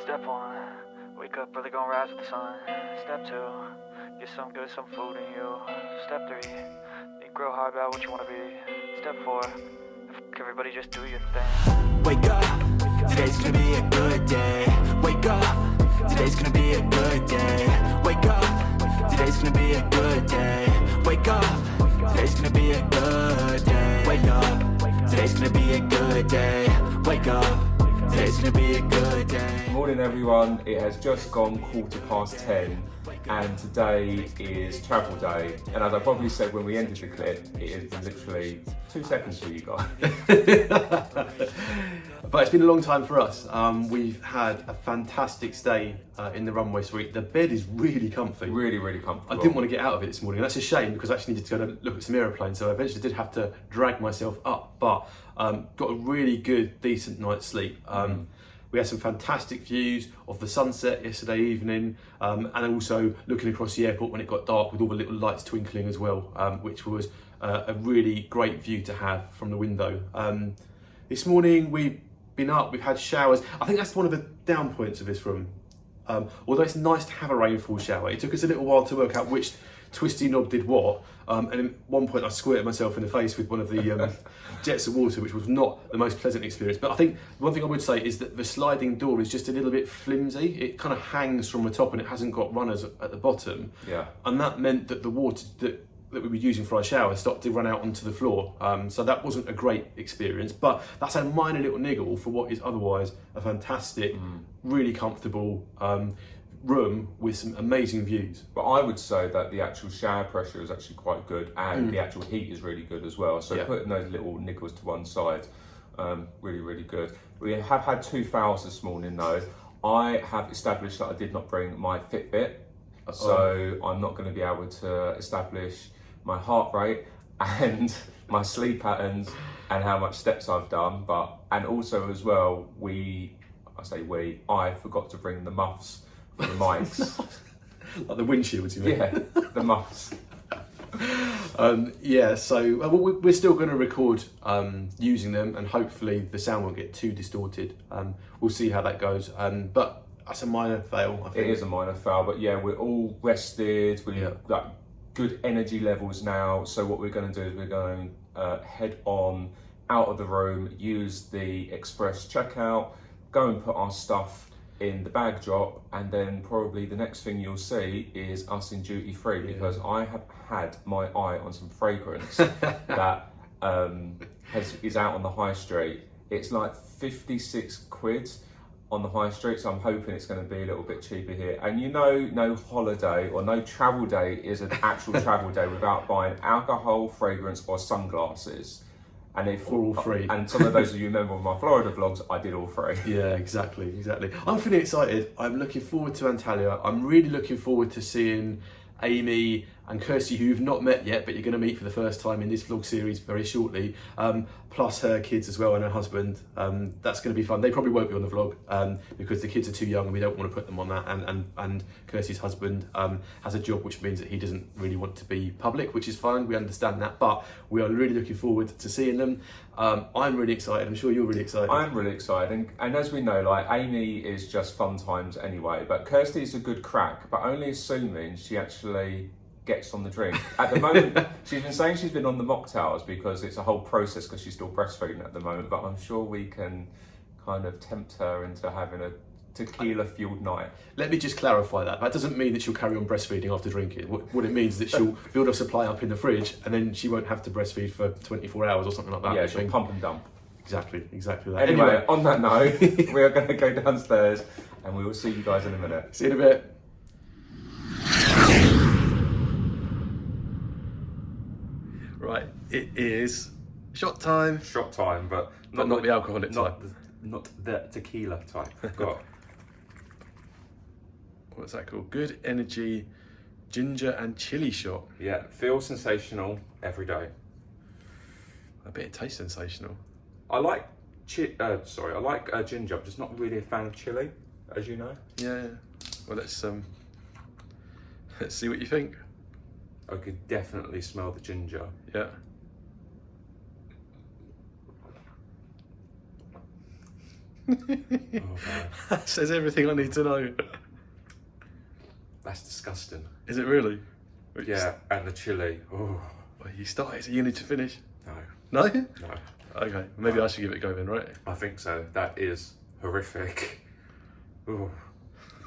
Step 1, wake up early, gonna rise with the sun. Step 2, get some good, some food in you. Step 3, think real hard about what you wanna be. Step 4, everybody just do your thing. Wake up, today's gonna be a good day. Wake up, today's gonna be a good day. Wake up, today's gonna be a good day. Wake up, today's gonna be a good day. Wake up, today's gonna be a good day. Wake up, today's gonna be a good day. Morning everyone, it has just gone 10:15 and today is travel day, and as I probably said when we ended the clip, it has been literally 2 seconds for you guys. But it's been a long time for us. We've had a fantastic stay in the Runway suite. The bed is really comfy. Really comfortable. I didn't want to get out of it this morning, and that's a shame because I actually needed to go and look at some aeroplanes, so I eventually did have to drag myself up, but got a really good, decent night's sleep. We had some fantastic views of the sunset yesterday evening, and also looking across the airport when it got dark with all the little lights twinkling as well, which was a really great view to have from the window. This morning we've been up, we've had showers. I think that's one of the down points of this room. Although it's nice to have a rainfall shower, it took us a little while to work out which twisty knob did what, and at one point I squirted myself in the face with one of the jets of water, which was not the most pleasant experience. But I think one thing I would say is that the sliding door is just a little bit flimsy. It kind of hangs from the top and it hasn't got runners at the bottom. Yeah. And that meant that the water that we were using for our shower started to run out onto the floor. So that wasn't a great experience, but that's a minor little niggle for what is otherwise a fantastic, really comfortable room with some amazing views. But I would say that the actual shower pressure is actually quite good, and the actual heat is really good as well. So putting those little niggles to one side, really good. We have had 2 fouls this morning though. I have established that I did not bring my Fitbit, so I'm not going to be able to establish my heart rate and my sleep patterns and how much steps I've done. And also as well, I forgot to bring the muffs for the mics. Like the windshields, you mean? Yeah, the muffs. So we're still going to record using them, and hopefully the sound won't get too distorted. We'll see how that goes. But that's a minor fail, I think. It is a minor fail, but yeah, we're all rested. We've got good energy levels now. So what we're going to do is we're going to head on out of the room, use the express checkout, go and put our stuff in the bag drop, and then probably the next thing you'll see is us in duty free, because I have had my eye on some fragrance that is out on the high street. It's like 56 quid on the high street, so I'm hoping it's going to be a little bit cheaper here. And you know, no holiday or no travel day is an actual travel day without buying alcohol, fragrance or sunglasses. And if all free. And some of those of you remember on my Florida vlogs, I did all 3. Yeah, exactly. I'm feeling excited. I'm looking forward to Antalya. I'm really looking forward to seeing Amy and Kirsty, who you've not met yet, but you're going to meet for the first time in this vlog series very shortly, plus her kids as well and her husband. That's going to be fun. They probably won't be on the vlog because the kids are too young and we don't want to put them on that, and Kirsty's husband has a job which means that he doesn't really want to be public, which is fine, we understand that, but we are really looking forward to seeing them. I'm really excited. I'm sure you're really excited. I'm really excited, and as we know, like, Amy is just fun times anyway, but Kirsty is a good crack, but only assuming she actually gets on the drink. At the moment, she's been saying she's been on the mocktails because it's a whole process because she's still breastfeeding at the moment, but I'm sure we can kind of tempt her into having a tequila-fueled night. Let me just clarify that. That doesn't mean that she'll carry on breastfeeding after drinking. What it means is that she'll build a supply up in the fridge and then she won't have to breastfeed for 24 hours or something like that. Yeah, she'll pump and dump. Exactly that. Anyway, on that note, we are going to go downstairs and we will see you guys in a minute. See you in a bit. Right, it is shot time. Shot time, but not the alcoholic type. Not the tequila type. Got. What's that called? Good energy, ginger and chili shot. Yeah, feels sensational every day. I bet it tastes sensational. I like ginger. I'm just not really a fan of chili, as you know. Yeah. Well, let's see what you think. I could definitely smell the ginger. Yeah. That says everything I need to know. That's disgusting. Is it really? Yeah, and the chili. Oh. Well, you started, so you need to finish. No. No? No. Okay, maybe I should give it a go then, right? I think so. That is horrific. Ooh.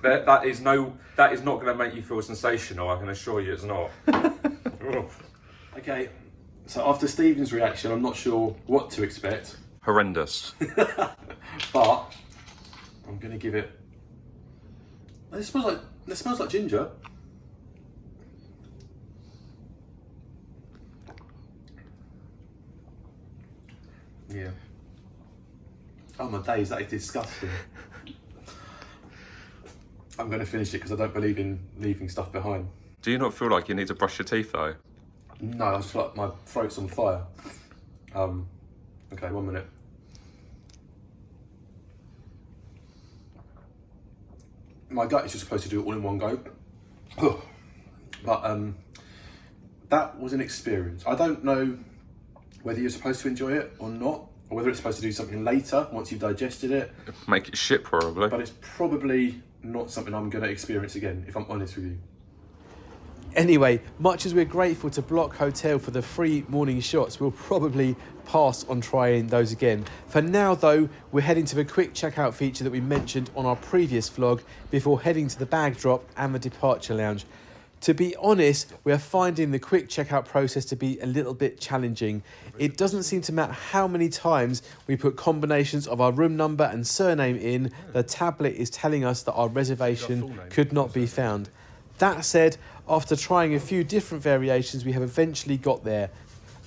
That is not going to make you feel sensational. I can assure you, it's not. Okay, so after Stephen's reaction, I'm not sure what to expect. Horrendous. But I'm going to give it. It smells like ginger. Yeah. Oh my days, that is disgusting. I'm going to finish it because I don't believe in leaving stuff behind. Do you not feel like you need to brush your teeth though? No, I just feel like my throat's on fire. Okay, 1 minute. My gut is just supposed to do it all in one go. But that was an experience. I don't know whether you're supposed to enjoy it or not, or whether it's supposed to do something later once you've digested it. Make it shit probably. But it's probably not something I'm going to experience again, if I'm honest with you. Anyway, much as we're grateful to BLOC Hotel for the free morning shots, we'll probably pass on trying those again. For now though, we're heading to the quick checkout feature that we mentioned on our previous vlog before heading to the bag drop and the departure lounge. To be honest, we are finding the quick checkout process to be a little bit challenging. It doesn't seem to matter how many times we put combinations of our room number and surname in, the tablet is telling us that our reservation could not be found. That said, after trying a few different variations, we have eventually got there.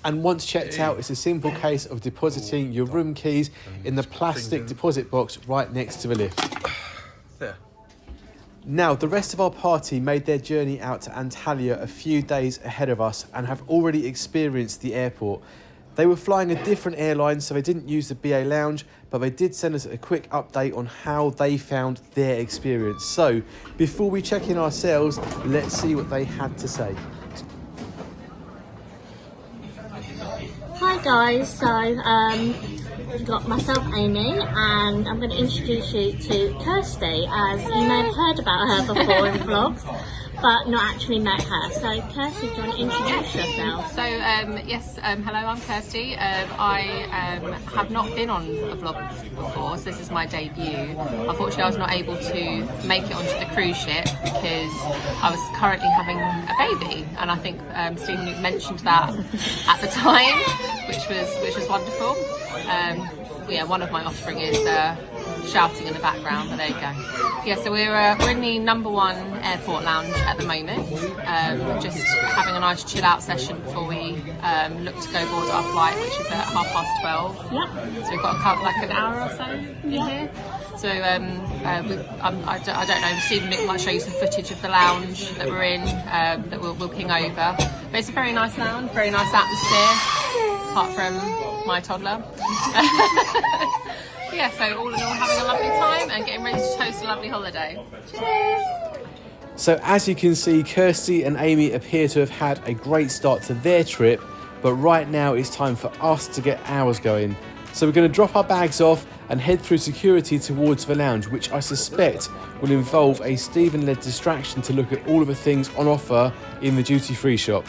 And once checked out, it's a simple case of depositing your room keys in the plastic deposit box right next to the lift. There. Now, the rest of our party made their journey out to Antalya a few days ahead of us and have already experienced the airport. They were flying a different airline, so they didn't use the BA Lounge, but they did send us a quick update on how they found their experience. So, before we check in ourselves, let's see what they had to say. Hi guys, so we've got myself Amy and I'm going to introduce you to Kirsty, as you may have heard about her before in vlogs but not actually met her. So Kirsty, do you want to introduce yourself? So yes, hello, I'm Kirsty. I have not been on a vlog before, so this is my debut. Unfortunately I was not able to make it onto the cruise ship because I was currently having a baby, and I think Stephen mentioned that at the time, which was wonderful. Yeah, one of my offspring is shouting in the background, but there you go. Yeah, so we're in the #1 airport lounge at the moment, just having a nice chill out session before we look to go board our flight, which is at 12:30. Yep. So we've got like an hour or so in here. So I don't know, Stephen might show you some footage of the lounge that we're in, that we'll ping over. But it's a very nice lounge, very nice atmosphere, apart from my toddler. Yeah, so all in all, having a lovely time and getting ready to toast a lovely holiday. Cheers! So as you can see, Kirsty and Amy appear to have had a great start to their trip, but right now it's time for us to get ours going. So we're going to drop our bags off and head through security towards the lounge, which I suspect will involve a Stephen-led distraction to look at all of the things on offer in the duty-free shop.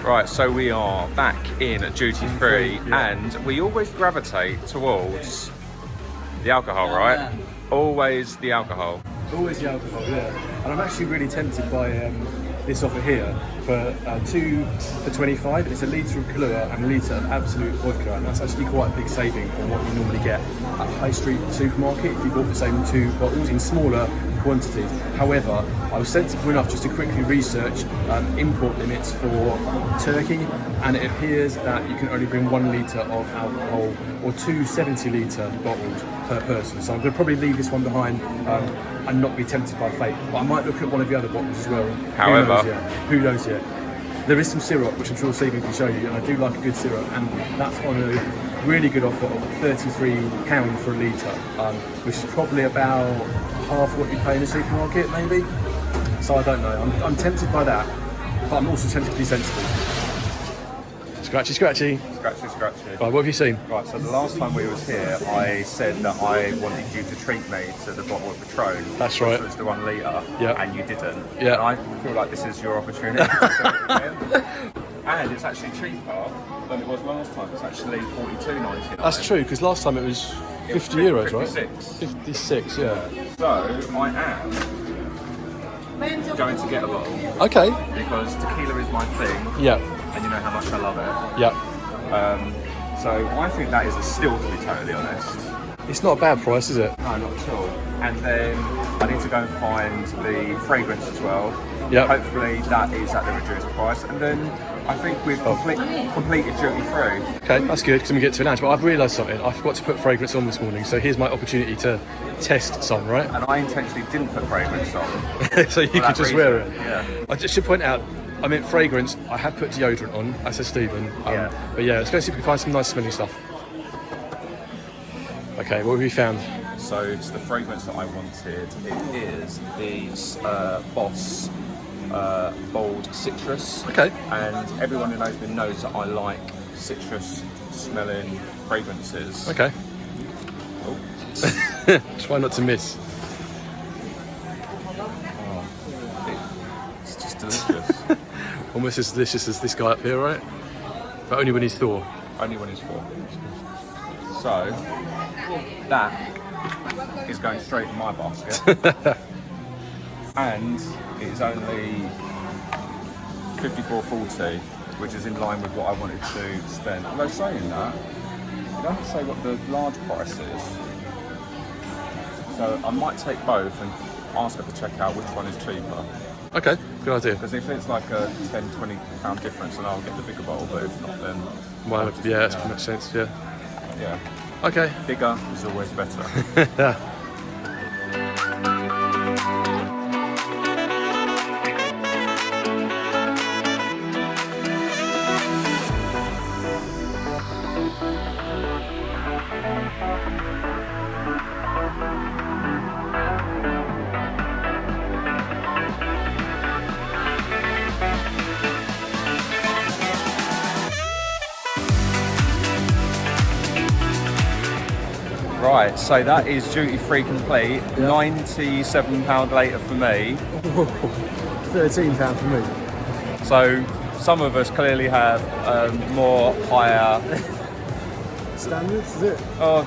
Right, so we are back in duty free, and we always gravitate towards the alcohol, right? Always the alcohol. Always the alcohol, yeah. And I'm actually really tempted by this offer here for 2 for 25. It's a litre of Kahlua and a litre of Absolute vodka, and that's actually quite a big saving on what you normally get at a high street supermarket if you bought the same 2 bottles in smaller quantities. However, I was sensible enough just to quickly research import limits for Turkey, and it appears that you can only bring 1 litre of alcohol or 2 70-litre bottles per person. So I'm going to probably leave this one behind and not be tempted by fate. But I might look at one of the other bottles as well. However, who knows yet? There is some syrup, which I'm sure Stephen can show you, and I do like a good syrup, and that's on a really good offer of £33 for a litre, which is probably about half what you pay in a supermarket, maybe. So I don't know. I'm tempted by that, but I'm also tempted to be sensible. Scratchy, scratchy. Scratchy, scratchy. Right, what have you seen? Right, so the last time we was here, I said that I wanted you to treat me to the bottle of Patron. That's right. Which was the 1 litre, yeah. And you didn't. Yeah. And I feel like this is your opportunity to do it again. And it's actually cheaper than it was last time. It's actually $42.99. That's true, because last time it was 50 euros, right? 56, yeah. So I am going to get a bottle. Okay. Because tequila is my thing. Yeah. And you know how much I love it. Yeah. So I think that is a steal, to be totally honest. It's not a bad price, is it? No, not at all. And then I need to go and find the fragrance as well. Yeah. Hopefully that is at the reduced price. And then I think we've completed duty free. Okay, that's good, because we get to a lounge. But I've realised something. I forgot to put fragrance on this morning, so here's my opportunity to test some, right? And I intentionally didn't put fragrance on. So you could just wear it. Yeah. I just should point out, I meant fragrance. I have put deodorant on, as says Stephen. Yeah. But yeah, let's go see if we can find some nice smelling stuff. Okay, what have we found? So it's the fragrance that I wanted. It is the Boss Bold Citrus. Okay. And everyone who knows me knows that I like citrus smelling fragrances. Okay. Oh. Try not to miss. It's just delicious. Almost as delicious as this guy up here, right? But only when he's Thor. Only when it's full. So that is going straight in my basket. And it's only $54.40, which is in line with what I wanted to spend. Although saying that, you don't say what the large price is. So I might take both and ask her to check out which one is cheaper. Okay, good idea. Because if it's like a £10-20 difference, then I'll get the bigger bottle, but if not, then... Well, yeah, that makes sense, yeah. Yeah. Okay. Bigger is always better. Right, so that is duty free complete. £97 later for me. £13 for me. So some of us clearly have more higher Standards, is it? Oh,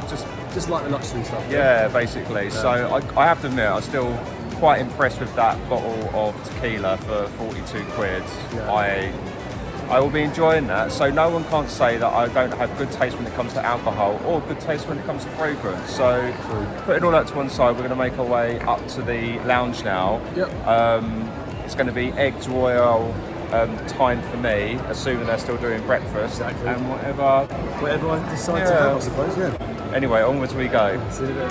just like the luxury stuff. Yeah, basically. Yeah. So I have to admit, I'm still quite impressed with that bottle of tequila for 42 quid. Yeah. I will be enjoying that. So no one can't say that I don't have good taste when it comes to alcohol or good taste when it comes to fragrance. So putting all that to one side, we're going to make our way up to the lounge now. Yep. It's going to be eggs royal time for me, assuming they're still doing breakfast. Exactly. And whatever I decide to have, I suppose, yeah. Anyway, onwards we go. See you there.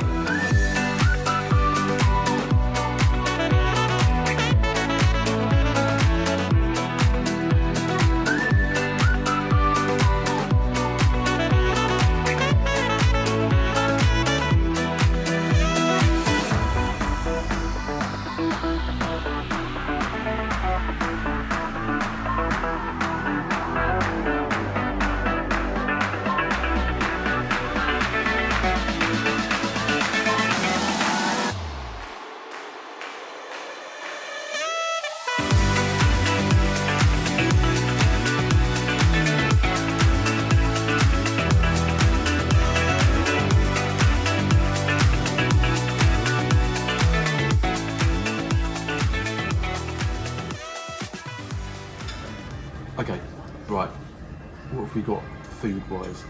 we got food-wise?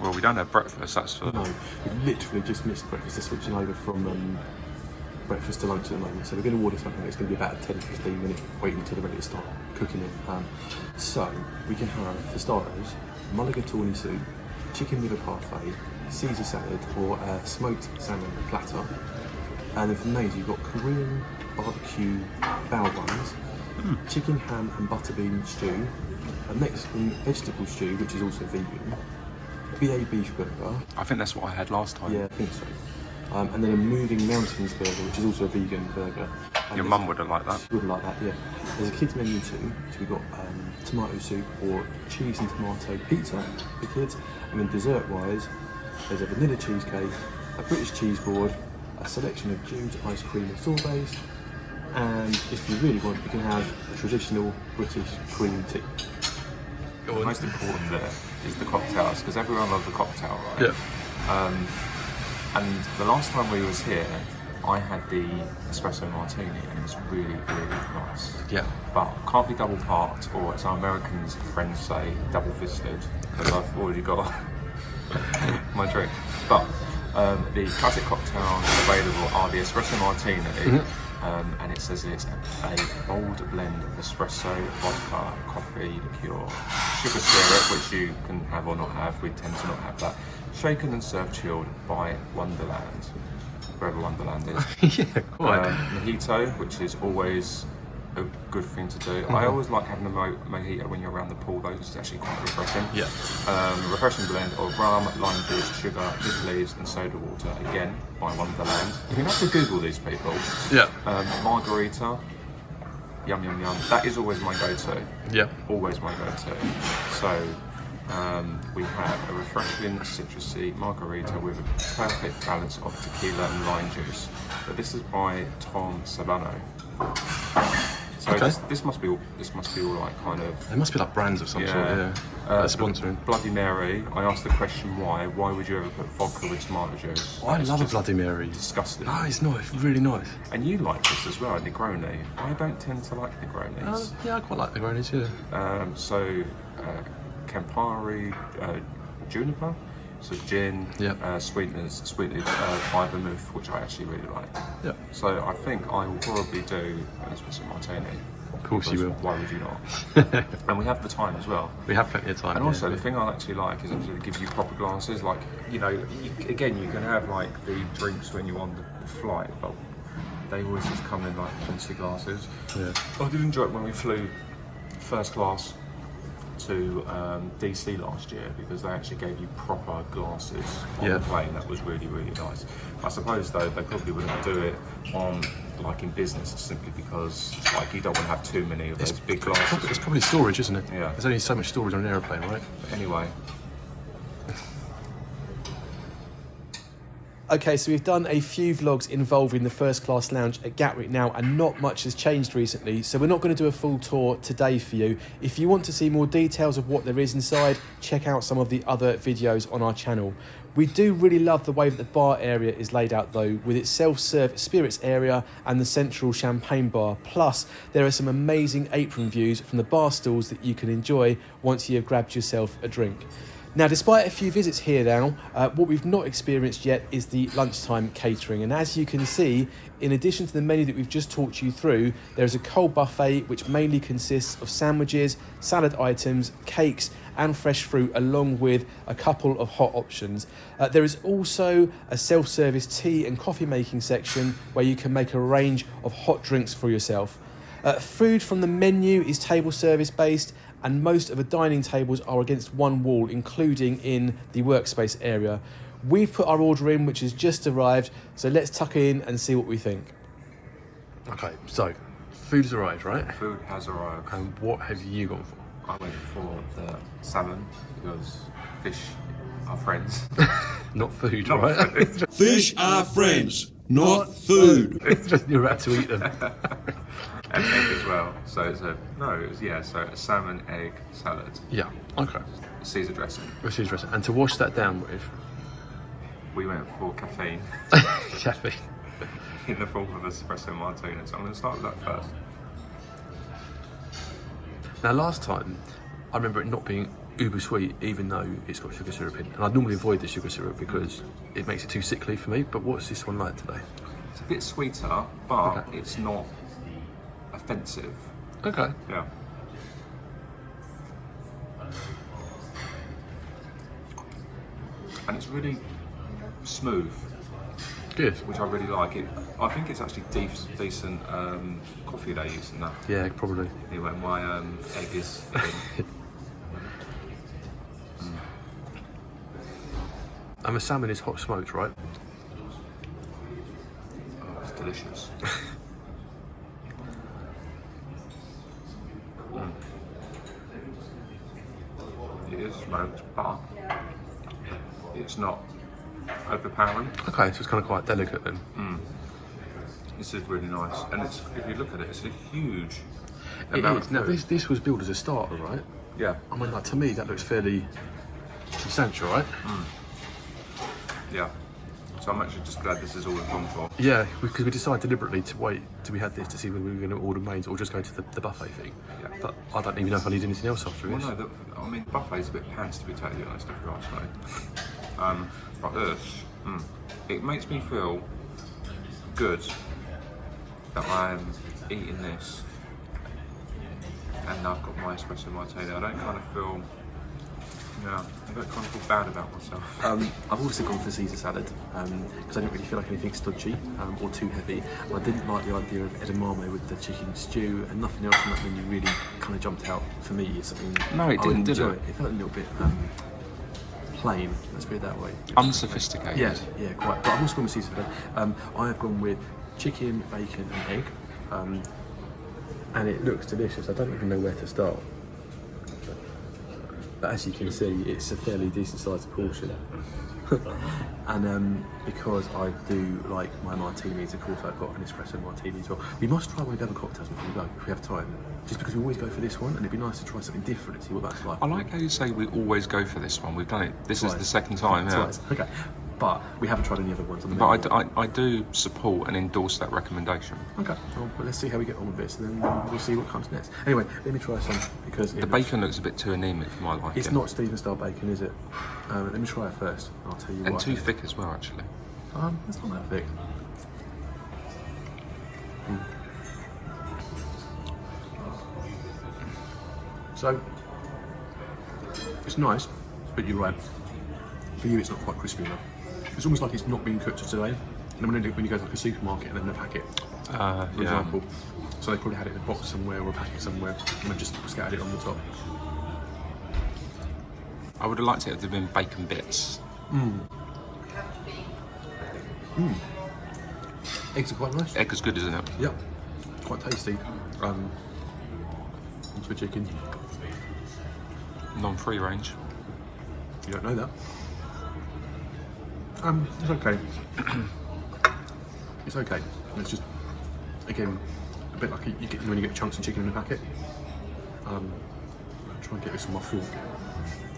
Well, we don't have breakfast, that's for... No, we've literally just missed breakfast. They're switching over from breakfast to lunch at the moment. So we're going to order something that's going to be about a 10-15 minute wait until they're ready to start cooking it. So we can have, for starters, mulligatawny soup, chicken liver parfait, Caesar salad, or a smoked salmon platter. And then for mains, you've got Korean barbecue bao buns, chicken ham and butterbean stew, a Mexican vegetable stew, which is also vegan, BA beef burger. I think that's what I had last time. Yeah, I think so. And then a moving mountains burger, which is also a vegan burger. And Your mum wouldn't like that. She wouldn't like that, yeah. There's a kids menu too. So we've got tomato soup or cheese and tomato pizza for kids. And then dessert-wise, there's a vanilla cheesecake, a British cheese board, a selection of Jude's ice cream and sorbets, and if you really want, you can have a traditional British cream tea. The most important there is the cocktails, because everyone loves the cocktail, right? Yeah. And the last time we was here, I had the espresso martini, and it was really, really nice. Yeah. But can't be double parked, or as our Americans friends say, double fisted, because I've already got my drink. But the classic cocktails available are the espresso martini, and it says it's a bold blend of espresso, vodka, coffee, liqueur, sugar syrup, which you can have or not have. We tend to not have that. Shaken and served chilled by Wonderland, wherever Wonderland is. Yeah, quite. Mojito, which is always a good thing to do. I always like having a mojito when you're around the pool, though. It's actually quite refreshing. Yeah. Refreshing blend of rum, lime juice, sugar, mint leaves, and soda water. Again, by Wonderland. You have to Google these people. Yeah. Margarita. Yum, yum, yum. That is always my go-to. Yeah. Always my go-to. So, we have a refreshing citrusy margarita with a perfect balance of tequila and lime juice. But this is by Tom Sabano. So Okay. this must be all like kind of. They must be like brands of some sort, yeah. Sponsoring. Bloody Mary. I asked the question why. Why would you ever put vodka with tomato juice? I It's love a just Bloody Mary. disgusting. No, it's nice, really nice. And you like this as well, Negroni. I don't tend to like Negronis. Yeah, I quite like the Negronis, yeah. So Campari, juniper, so gin, sweeteners, by vermouth, which I actually really like. Yeah. So I think I will probably do an espresso martini. Of course you will. Why would you not? And we have the time as well. We have plenty of time. And also the thing I actually like is actually give you proper glasses. Like, you know, again, you can have like the drinks when you're on the flight, but they always just come in like plastic glasses. Yeah. I did enjoy it when we flew first class to DC last year, because they actually gave you proper glasses on the plane. That was really, really nice. I suppose though they probably wouldn't do it on like in business, simply because like you don't want to have too many of those big glasses. It's probably storage, isn't it? Yeah. There's only so much storage on an aeroplane, right? Anyway. Okay, so we've done a few vlogs involving the first class lounge at Gatwick now, and not much has changed recently, so we're not going to do a full tour today for you. If you want to see more details of what there is inside, check out some of the other videos on our channel. We do really love the way that the bar area is laid out though, with its self-serve spirits area and the central champagne bar. Plus, there are some amazing apron views from the bar stools that you can enjoy once you have grabbed yourself a drink. Now, despite a few visits here now, what we've not experienced yet is the lunchtime catering. And as you can see, in addition to the menu that we've just talked you through, there is a cold buffet which mainly consists of sandwiches, salad items, cakes and fresh fruit, along with a couple of hot options. There is also a self-service tea and coffee making section where you can make a range of hot drinks for yourself. Food from the menu is table service based, and most of the dining tables are against one wall, including in the workspace area. We've put our order in, which has just arrived, so let's tuck in and see what we think. Okay, so food's arrived, right? Food has arrived. And what have you gone for? I went for the salmon, because fish are friends. Not food, Not right? food. Fish are friends, not food. It's just you're about to eat them. And egg as well. So it's a salmon egg salad. Yeah, okay. Caesar dressing. What's your dressing? And to wash that down with? We went for caffeine Caffeine. in the form of espresso martini. So I'm going to start with that first. Now last time, I remember it not being uber sweet, even though it's got sugar syrup in. And I'd normally avoid the sugar syrup because it makes it too sickly for me. But what's this one like today? It's a bit sweeter, but it's not offensive. Okay. Yeah. And it's really smooth. Good. Which I really like. I think it's actually decent coffee they use in that. Yeah, probably. Anyway, my egg is. And the salmon is hot smoked, right? Oh, it's delicious. It is smoked, but it's not overpowering. Okay, so it's kind of quite delicate then. This is really nice, and it's, if you look at it, it's a huge It amount is. of Now food. this was billed as a starter, right? Yeah. I mean, like, to me that looks fairly substantial, right? Yeah. So I'm actually just glad this is all we've gone for. Yeah, because we decided deliberately to wait till we had this to see whether we were going to order mains or just go to the buffet thing. Yeah. But I don't even know if I need anything else after Well, this. no, I mean, buffet's a bit pants, to be totally honest, if you ask me. But this, it makes me feel good that I'm eating this and I've got my espresso martini. I don't kind of feel, I don't kind of feel bad about myself. I've also gone for Caesar salad because I didn't really feel like anything stodgy or too heavy. And I didn't like the idea of edamame with the chicken stew, and nothing else from that menu really kind of jumped out for me as something. No, it I would didn't, did enjoy it? It felt a little bit plain, let's put it that way. Unsophisticated. Yeah, quite. But I've also gone with Caesar salad. I have gone with chicken, bacon and egg. And it looks delicious. I don't even know where to start. But as you can see, it's a fairly decent sized portion. And because I do like my martinis, of course I've got an espresso martini as well. We must try one of the other cocktails before we go, if we have time. Just because we always go for this one, and it'd be nice to try something different and see what that's like. I like how you say we always go for this one. We've done it. This is the second time, Twice. Okay. But we haven't tried any other ones on the But menu. I do support and endorse that recommendation. Okay, well, let's see how we get on with this, and then we'll see what comes next. Anyway, let me try some, because The bacon looks a bit too anemic for my liking. it's not Stephen style bacon, is it? Let me try it first, and I'll tell you And what. too thick as well, actually. It's not that thick. So, it's nice, but you're right. For you, it's not quite crispy enough. It's almost like it's not been cooked today. And when you go to like a supermarket and then they pack it, for example. So they probably had it in a box somewhere or a packet somewhere, and they've just scattered it on the top. I would have liked it if there'd been bacon bits. Eggs are quite nice. Egg is good, isn't it? Yep, quite tasty. Onto the chicken. Non-free range. You don't know that. It's okay. It's okay. It's just, again, a bit like you get when you get chunks of chicken in a packet. I'll try and get this on my fork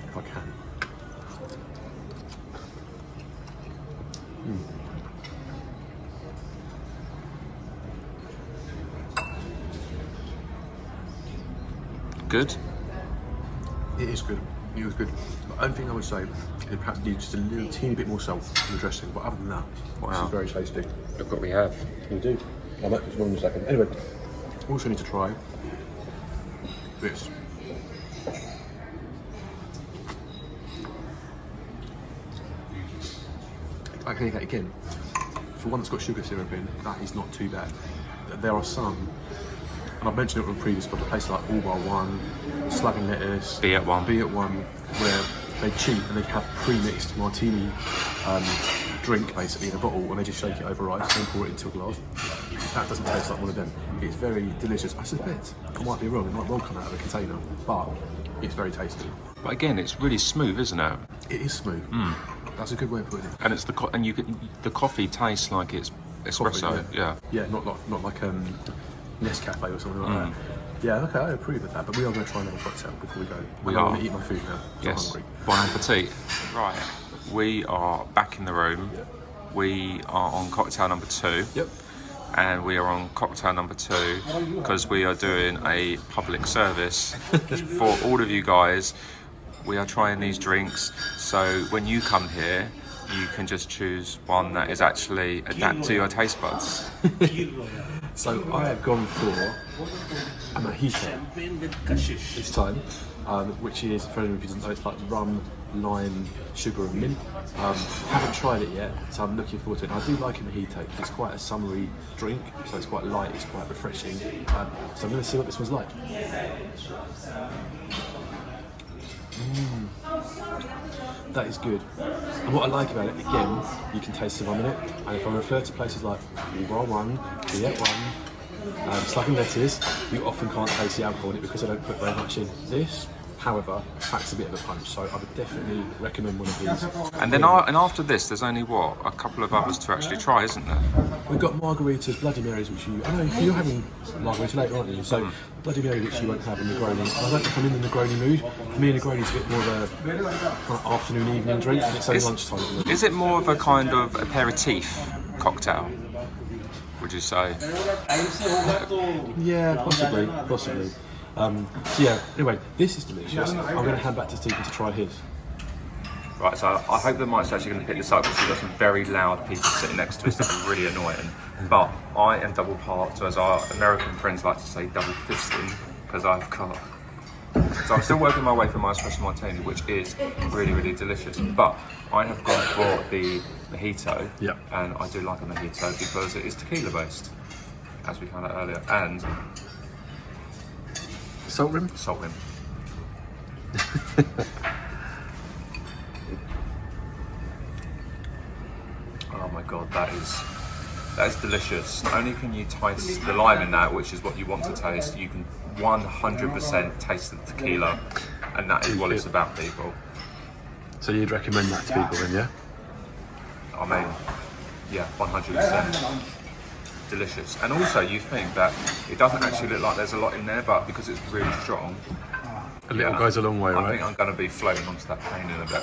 if I can. Good. It is good. It was good. The only thing I would say is it perhaps needs just a little teeny bit more salt in the dressing, but other than that, this is very tasty. Look what we have. You do. I might just one in a second. Anyway, also need to try this. I can eat that again. For one that's got sugar syrup in, that is not too bad. There are some, and I've mentioned it on previous, but places like All Bar One, Slug and Lettuce, Be at One, where they cheat and they have pre-mixed martini drink basically in a bottle, and they just shake it over ice and pour it into a glass. That doesn't taste like one of them. It's very delicious. I suspect, I might be wrong, it might well come out of a container, but it's very tasty. But again, it's really smooth, isn't it? It is smooth. That's a good way of putting it. And it's the coffee tastes like it's espresso. Coffee, yeah. Yeah, not like Nescafe or something like that. Yeah, okay, I approve of that, but we are going to try another cocktail before we go. We I'm are. going to eat my food now. Yes. I'm hungry. Bon appetit. Right. We are back in the room. Yep. We are on cocktail number 2. Yep. And we are on cocktail number 2 because we are doing a public service for all of you guys. we are trying these drinks. So when you come here, you can just choose one that is actually adapt to your taste buds. So I have gone for a mojito this time, which is, for anyone who doesn't know, it's like rum, lime, sugar and mint. Haven't tried it yet, so I'm looking forward to it. And I do like a mojito because it's quite a summery drink, so it's quite light, it's quite refreshing. So I'm going to see what this one's like. That is good. And what I like about it, again, you can taste the rum in it. And if I refer to places like Bar One, Viet One, Slug and Lettuce, you often can't taste the alcohol in it because they don't put very much in. This, however, packs a bit of a punch, so I would definitely recommend one of these. And then after this, there's only what, a couple of others to actually try, isn't there? We've got margaritas, Bloody Marys, which I know you're having margarita later, aren't you? So Bloody Mary, which you won't have in Negroni. I don't think I'm in the Negroni mood. For me, Negroni's a bit more of a kind of afternoon, evening drink, and it's only lunchtime. Is it more of a kind of aperitif cocktail, would you say? Yeah, possibly. So yeah, anyway, this is delicious. I'm going to hand back to Stephen to try his. Right, so I hope the mic's actually going to pick this up because we've got some very loud people sitting next to us that are really annoying. But I am double parked, as our American friends like to say, double fisting, because I've got... So I'm still working my way through my espresso martini, which is really, really delicious. But I have gone for the mojito, and I do like a mojito because it is tequila based, as we found out earlier, and... Salt rim? Salt rim. Oh my god, that is delicious. Not only can you taste the lime in that, which is what you want to taste, you can 100% taste the tequila, and that is what it's about, people. So you'd recommend that to people then, yeah? I mean, yeah, 100%. Delicious. And also you think that it doesn't actually look like there's a lot in there, but because it's really strong, a little goes a long way, right? I think I'm going to be floating onto that plane in a bit.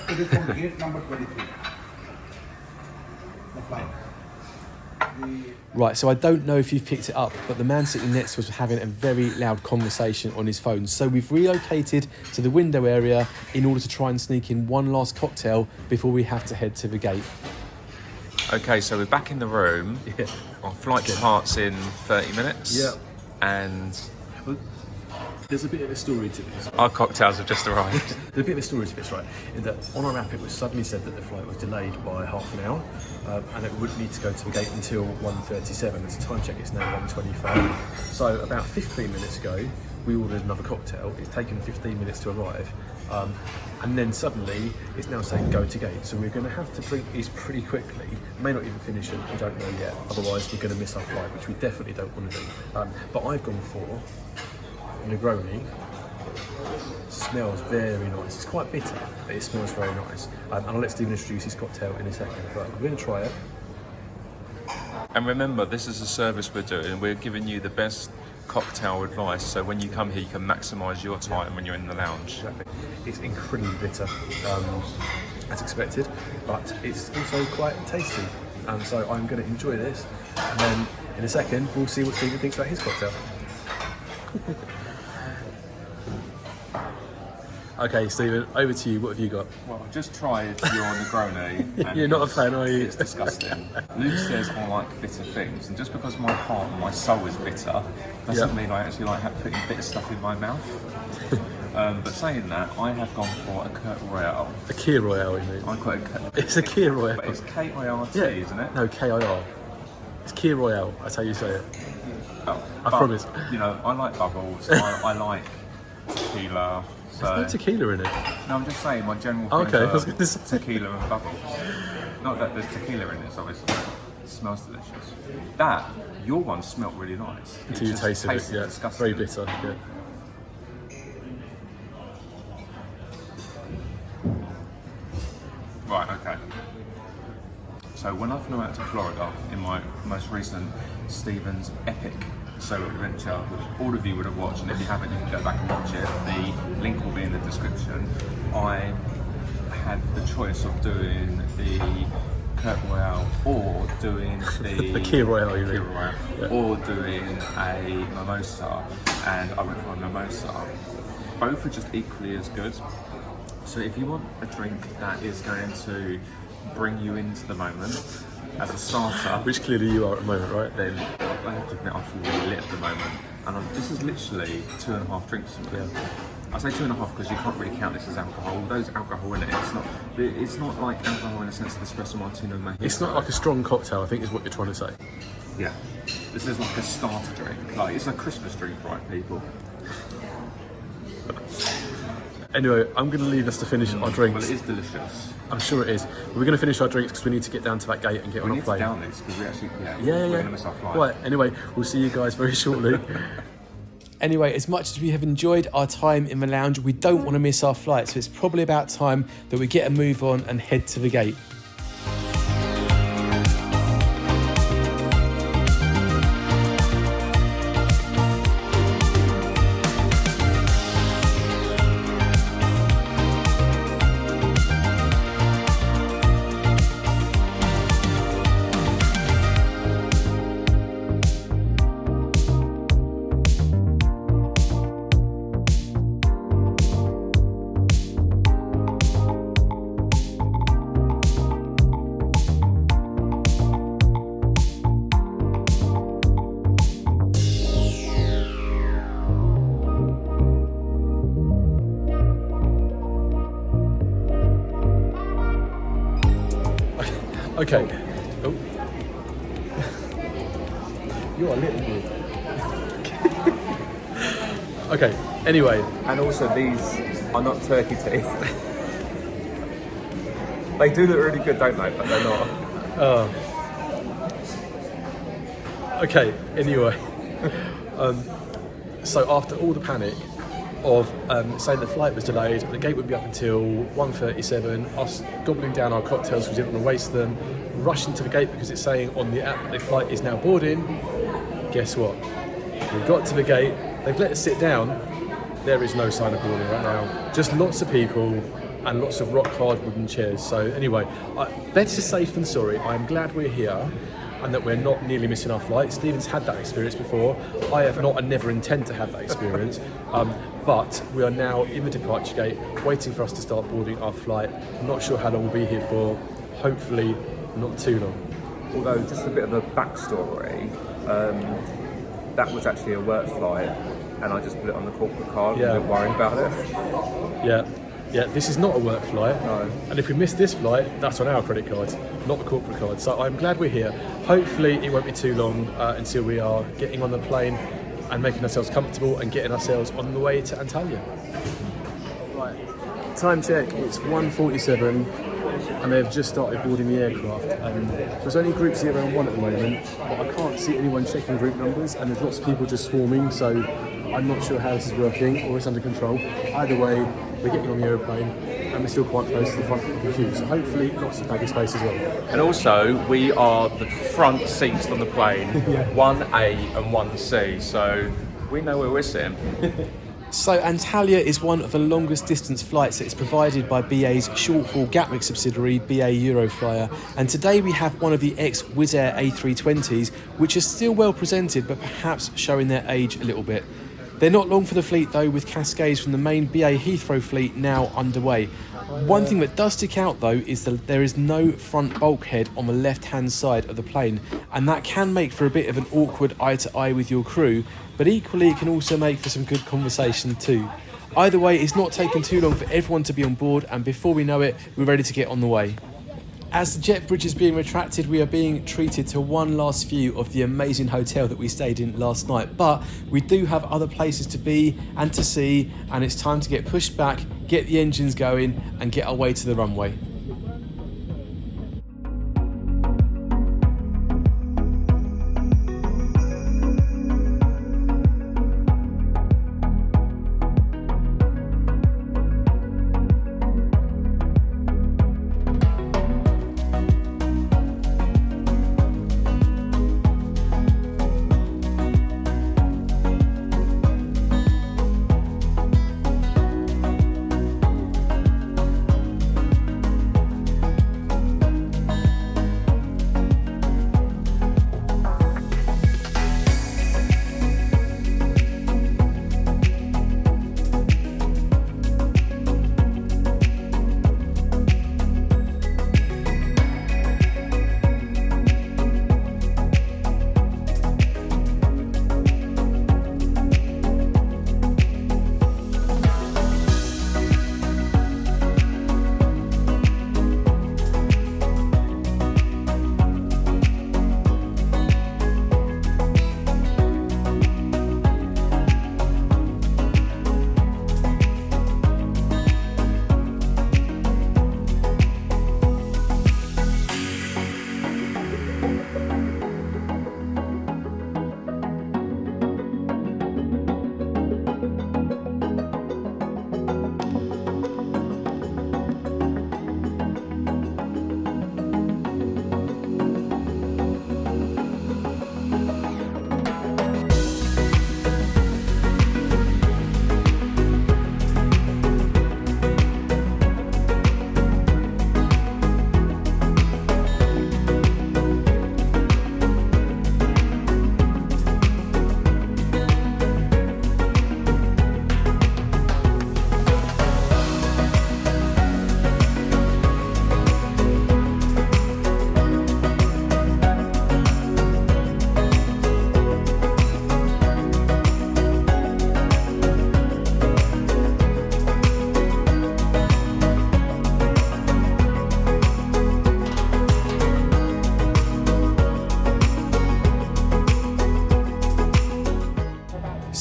Right, so I don't know if you've picked it up, but the man sitting next to us was having a very loud conversation on his phone. So we've relocated to the window area in order to try and sneak in one last cocktail before we have to head to the gate. Okay, so we're back in the room. Yeah. Our flight departs in 30 minutes. Yeah. And there's a bit of a story to this. Our cocktails have just arrived. There's a bit of a story to this, right? In that on our app it was suddenly said that the flight was delayed by half an hour, and it wouldn't need to go to the gate until 1:37. It's a time check, it's now 1:25. So about 15 minutes ago, we ordered another cocktail. It's taken 15 minutes to arrive. And then suddenly it's now saying go to gate. So we're going to have to drink these pretty quickly. May not even finish them, we don't know yet. Otherwise we're going to miss our flight, which we definitely don't want to do. But I've gone for Negroni. Smells very nice. It's quite bitter, but it smells very nice. And I'll let Stephen introduce his cocktail in a second, but we're going to try it. And remember, this is a service we're doing. We're giving you the best cocktail advice, so when you come here you can maximise your time when you're in the lounge. Exactly. It's incredibly bitter, as expected, but it's also quite tasty. So I'm going to enjoy this, and then in a second we'll see what Stephen thinks about his cocktail. Okay, Stephen, over to you. What have you got? Well, I've just tried your Negroni. You're not a fan, are you? It's disgusting. Luke says I like bitter things, and just because my heart and my soul is bitter doesn't mean I actually like putting bitter stuff in my mouth. But saying that, I have gone for a Kir Royale. A Kir Royale, you mean? I quite It's a Kir Royale. But it's K-I-R-T, isn't it? No, K-I-R. It's Kir Royale, that's how you say it. Oh, I promise. You know, I like bubbles, I like tequila. So, there's no tequila in it. No, I'm just saying my general Okay, I was things gonna are say. tequila and bubbles. Not that there's tequila in it, obviously. It smells delicious. Your one smelt really nice. Until you tasted it, yeah. Disgusting. Very bitter, yeah. Right, okay. So when I flew out to Florida in my most recent Stephen's epic solo adventure, which all of you would have watched, and if you haven't, you can go back and watch it. The link will be in the description. I had the choice of doing the Kir Royale or doing the Kir Royale, you mean? Kir Royale, or doing a mimosa, and I went for a mimosa. Both are just equally as good. So if you want a drink that is going to bring you into the moment as a starter, Which clearly you are at the moment, right? then I have to admit I feel really lit at the moment. And this is literally 2.5 drinks for me. I say 2.5 because you can't really count this as alcohol. There's alcohol in it. It's not like alcohol in the sense of espresso martini or mojito. It's not like a strong cocktail, I think is what you're trying to say. Yeah. This is like a starter drink. Like, it's a Christmas drink, right, people? Anyway, I'm going to leave us to finish our drinks. Well, it is delicious. I'm sure it is. We're going to finish our drinks because we need to get down to that gate and get on our plane. We need to down this because we actually, Yeah. we're going to miss our flight. Right, anyway, we'll see you guys very shortly. Anyway, as much as we have enjoyed our time in the lounge, we don't want to miss our flight, so it's probably about time that we get a move on and head to the gate. Okay. Oh. You are a little bit. Okay, anyway. And also, these are not turkey teeth. They do look really good, don't they? But they're not. Okay, anyway. So after all the panic of saying the flight was delayed, the gate would be up until 1:37, us gobbling down our cocktails because we didn't want to waste them, rushing to the gate because it's saying on the app that the flight is now boarding. Guess what? We got to the gate, they've let us sit down, there is no sign of boarding right now. Just lots of people and lots of rock hard wooden chairs. So anyway, better safe than sorry. I'm glad we're here and that we're not nearly missing our flight. Stephen's had that experience before. I have not and never intend to have that experience. But we are now in the departure gate, waiting for us to start boarding our flight. I'm not sure how long we'll be here for. Hopefully not too long. Although, just a bit of a backstory, that was actually a work flight and I just put it on the corporate card and didn't worry about it. Yeah, this is not a work flight. No. And if we miss this flight, that's on our credit card, not the corporate card. So I'm glad we're here. Hopefully it won't be too long until we are getting on the plane and making ourselves comfortable and getting ourselves on the way to Antalya. Right, time check, it's 1:47 and they've just started boarding the aircraft. There's only group 0 and 1 at the moment, but I can't see anyone checking group numbers and there's lots of people just swarming, so I'm not sure how this is working or it's under control. Either way, we're getting on the aeroplane and we're still quite close to the front of the queue, so hopefully lots of baggage space as well. And also, we are the front seats on the plane, 1A and 1C, so we know where we're sitting. So Antalya is one of the longest distance flights that is provided by BA's short-haul Gatwick subsidiary, BA Euroflyer. And today we have one of the ex-Wizz Air A320s, which is still well presented, but perhaps showing their age a little bit. They're not long for the fleet though, with cascades from the main BA Heathrow fleet now underway. One thing that does stick out though is that there is no front bulkhead on the left-hand side of the plane, and that can make for a bit of an awkward eye-to-eye with your crew, but equally it can also make for some good conversation too. Either way, it's not taking too long for everyone to be on board, and before we know it, we're ready to get on the way. As the jet bridge is being retracted, we are being treated to one last view of the amazing hotel that we stayed in last night. But we do have other places to be and to see, and it's time to get pushed back, get the engines going, and get our way to the runway.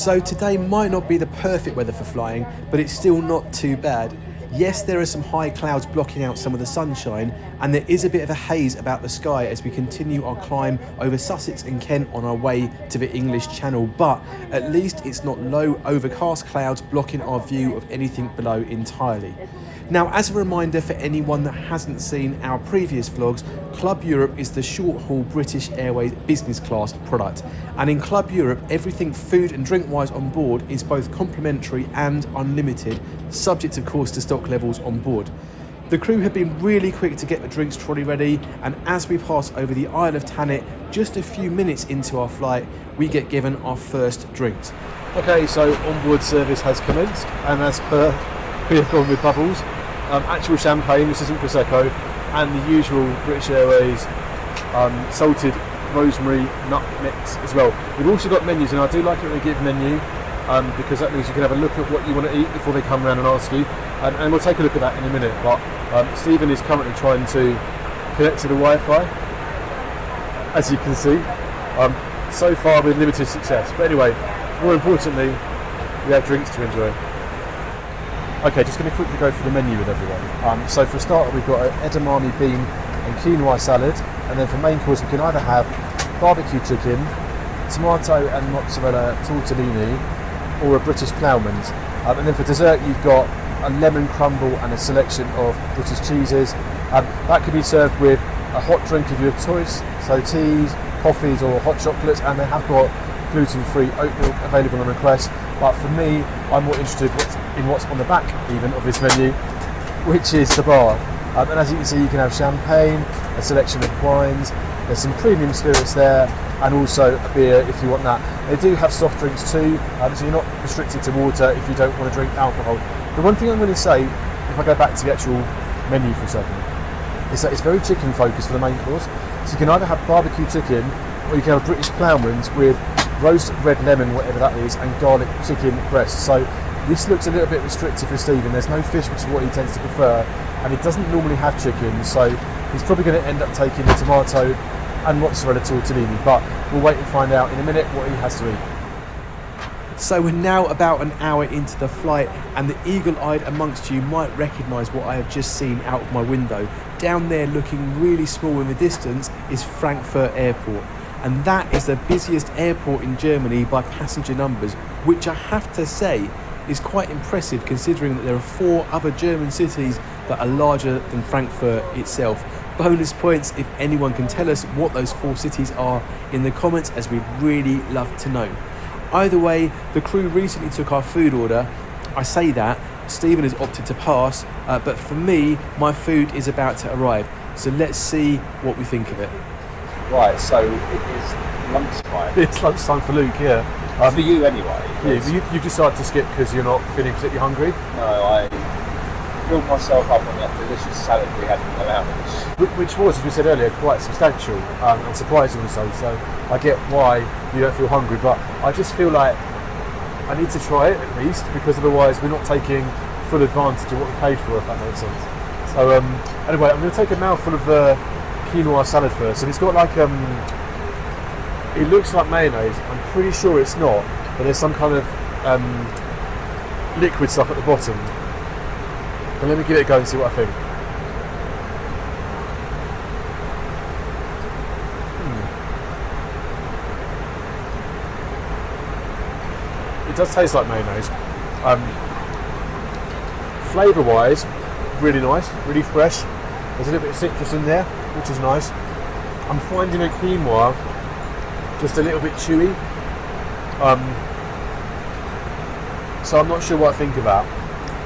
So today might not be the perfect weather for flying, but it's still not too bad. Yes, there are some high clouds blocking out some of the sunshine, and there is a bit of a haze about the sky as we continue our climb over Sussex and Kent on our way to the English Channel, but at least it's not low overcast clouds blocking our view of anything below entirely. Now, as a reminder for anyone that hasn't seen our previous vlogs, Club Europe is the short-haul British Airways business class product. And in Club Europe, everything food and drink-wise on board is both complimentary and unlimited, subject of course to stock levels on board. The crew have been really quick to get the drinks trolley ready, and as we pass over the Isle of Thanet, just a few minutes into our flight, we get given our first drinks. Okay, so onboard service has commenced, and as per vehicle with bubbles, actual champagne, this isn't Prosecco, and the usual British Airways salted rosemary nut mix as well. We've also got menus, and I do like it when we give menu because that means you can have a look at what you want to eat before they come around and ask you, and we'll take a look at that in a minute. But Stephen is currently trying to connect to the Wi-Fi, as you can see. So far with limited success, but anyway, more importantly, we have drinks to enjoy. Okay, just going to quickly go through the menu with everyone. So for a start, we've got an edamame bean and quinoa salad, and then for main course we can either have barbecue chicken, tomato and mozzarella tortellini, or a British ploughman's. And then for dessert you've got a lemon crumble and a selection of British cheeses. That could be served with a hot drink of your choice, so teas, coffees or hot chocolates, and they have got gluten-free oat milk available on request. But for me, I'm more interested in what's on the back even of this menu, which is the bar. And as you can see, you can have champagne, a selection of wines, there's some premium spirits there, and also a beer if you want that. They do have soft drinks too, so you're not restricted to water if you don't want to drink alcohol. The one thing I'm going to say, if I go back to the actual menu for a second, is that it's very chicken focused for the main course. So you can either have barbecue chicken, or you can have British ploughman's with roast red lemon, whatever that is, and garlic chicken breast. So this looks a little bit restrictive for Stephen. There's no fish, which is what he tends to prefer, and he doesn't normally have chicken, so he's probably going to end up taking the tomato and mozzarella tortellini, but we'll wait and find out in a minute what he has to eat. So we're now about an hour into the flight, and the eagle-eyed amongst you might recognise what I have just seen out of my window. Down there, looking really small in the distance, is Frankfurt Airport. And that is the busiest airport in Germany by passenger numbers, which I have to say is quite impressive considering that there are 4 other German cities that are larger than Frankfurt itself. Bonus points if anyone can tell us what those 4 cities are in the comments, as we'd really love to know. Either way, the crew recently took our food order. I say that, Stephen has opted to pass, but for me, my food is about to arrive. So let's see what we think of it. Right, so it is lunchtime. It's lunchtime for Luke, yeah. For you anyway. Yeah, you've decided to skip because you're not feeling particularly hungry? No, I filled myself up on that delicious salad we had in the lounge. Which was, as we said earlier, quite substantial and surprisingly so. So I get why you don't feel hungry, but I just feel like I need to try it at least, because otherwise we're not taking full advantage of what we paid for, if that makes sense. So anyway, I'm going to take a mouthful of the quinoa salad first, and it's got like it looks like mayonnaise. I'm pretty sure it's not, but there's some kind of liquid stuff at the bottom. But let me give it a go and see what I think. It does taste like mayonnaise. Flavour wise, really nice, really fresh. There's a little bit of citrus in there, which is nice. I'm finding a quinoa just a little bit chewy. So I'm not sure what I think of that.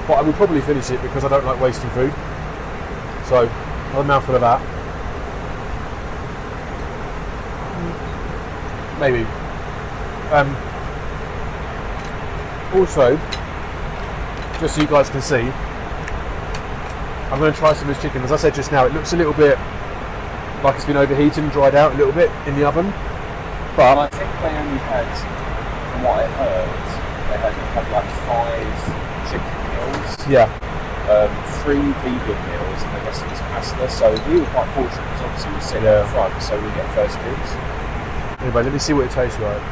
But I will probably finish it because I don't like wasting food. So, another mouthful of that. Maybe. Also, just so you guys can see, I'm going to try some of this chicken. As I said just now, it looks a little bit like it's been overheated and dried out a little bit in the oven. But I think they only had, from what I heard, they had like 5 chicken meals. Yeah. 3 vegan meals, and the rest was pasta. So we were quite fortunate because obviously we sit in front, so we get first dibs. Anyway, let me see what it tastes like.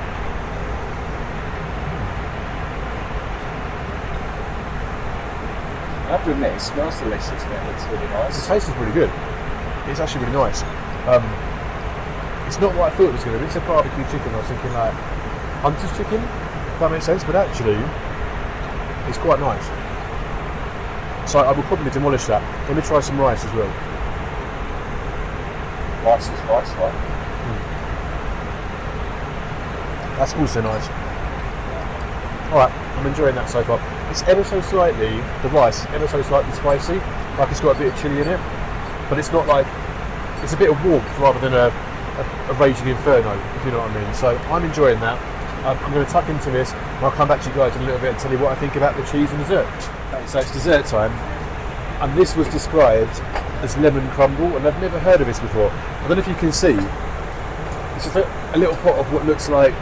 I have to admit, it smells delicious and it looks really nice. The taste is really good. It's actually really nice. It's not what I thought it was going to be. It's a barbecue chicken. I was thinking like hunter's chicken, if that makes sense. But actually, it's quite nice. So I will probably demolish that. Let me try some rice as well. Rice is nice, right? That's also nice. Alright, I'm enjoying that so far. It's ever so slightly, the rice, ever so slightly spicy. Like it's got a bit of chilli in it. But it's not like, it's a bit of warmth rather than a raging inferno, if you know what I mean. So I'm enjoying that. I'm going to tuck into this and I'll come back to you guys in a little bit and tell you what I think about the cheese and dessert. Okay, so it's dessert time. And this was described as lemon crumble, and I've never heard of this before. I don't know if you can see. It's just a little pot of what looks like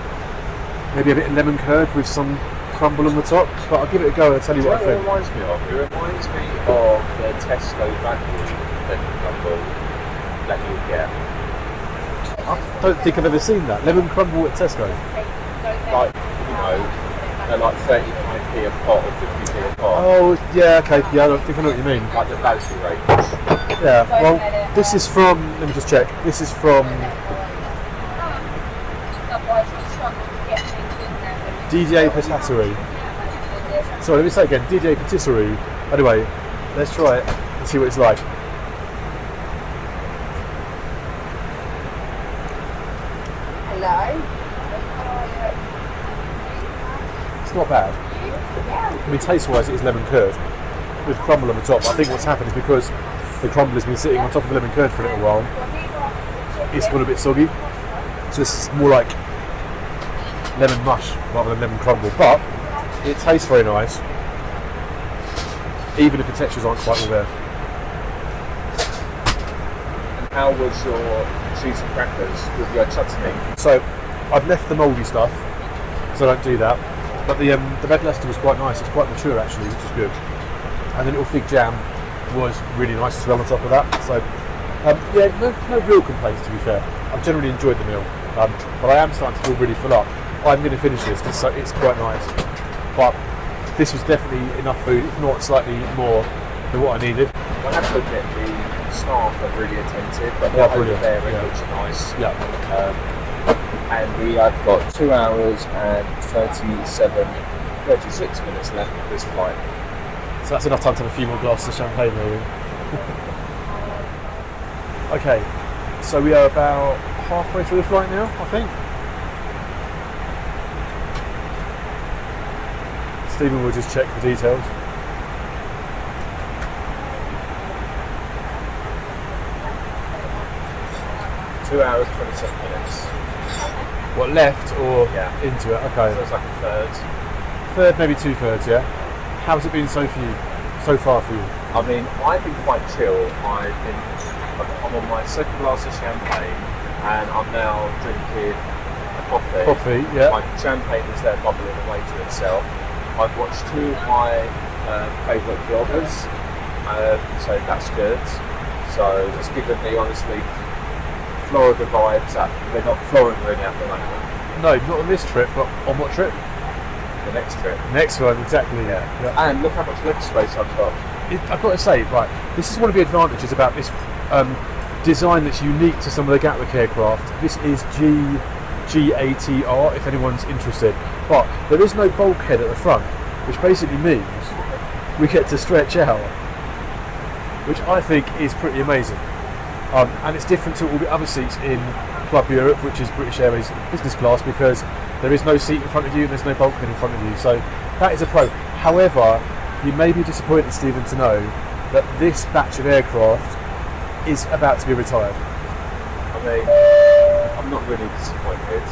maybe a bit of lemon curd with some crumble on the top, but I'll give it a go and I'll tell you what I think. It reminds me of? It reminds me of the Tesco value lemon crumble that you get. I don't think I've ever seen that. Lemon crumble at Tesco. Like, you know, they're like 35p a pot or 50p a pot. Oh, yeah, okay, yeah, I think I know what you mean. Like the value range. Yeah, well, this is from, let me just check, this is from DDA Patisserie. Sorry, let me say again, DDA Patisserie. Anyway, let's try it and see what it's like. Hello. It's not bad. I mean, taste-wise, it is lemon curd with crumble on the top. I think what's happened is because the crumble has been sitting on top of the lemon curd for a little while, it's gone a bit soggy. So this is more like lemon mush rather than lemon crumble, but it tastes very nice, even if the textures aren't quite all there. And how was your cheesy crackers with your chutney? So I've left the mouldy stuff, because I don't do that. But the red Leicester was quite nice. It's quite mature actually, which is good. And the little fig jam was really nice as well on top of that. So yeah, no real complaints to be fair. I've generally enjoyed the meal, but I am starting to feel really full up. I'm going to finish this because it's quite nice. But this was definitely enough food, if not slightly more than what I needed. I have to admit, the staff are really attentive, but Yeah, over brilliant. there it Yeah. looks nice. Yeah. And we have got 2 hours and 36 minutes left of this flight. So that's enough time to have a few more glasses of champagne maybe. Okay, so we are about halfway through the flight now, I think. Stephen will just check the details. Two hours, 27 minutes. What, left or Yeah. into it? Okay. So it's like a third. Third, maybe 2/3, yeah? How's it been so far for you? I mean, I've been quite chill. I'm on my second glass of champagne and I'm now drinking a coffee. Coffee, yeah. My champagne is there bubbling away to itself. I've watched 2 of my favourite vloggers, so that's good. So it's given me, honestly, Florida vibes that we're not Florida at the moment. No, not on this trip, but on what trip? The next trip. Next one, exactly. Yeah. Yeah. And look how much leg space I've got. I've got to say, right, this is one of the advantages about this design that's unique to some of the Gatwick aircraft. This is GATR, if anyone's interested. But there is no bulkhead at the front, which basically means we get to stretch out, which I think is pretty amazing. And it's different to all the other seats in Club Europe, which is British Airways business class, because there is no seat in front of you and there's no bulkhead in front of you. So that is a pro. However, you may be disappointed, Stephen, to know that this batch of aircraft is about to be retired. I mean, I'm not really disappointed.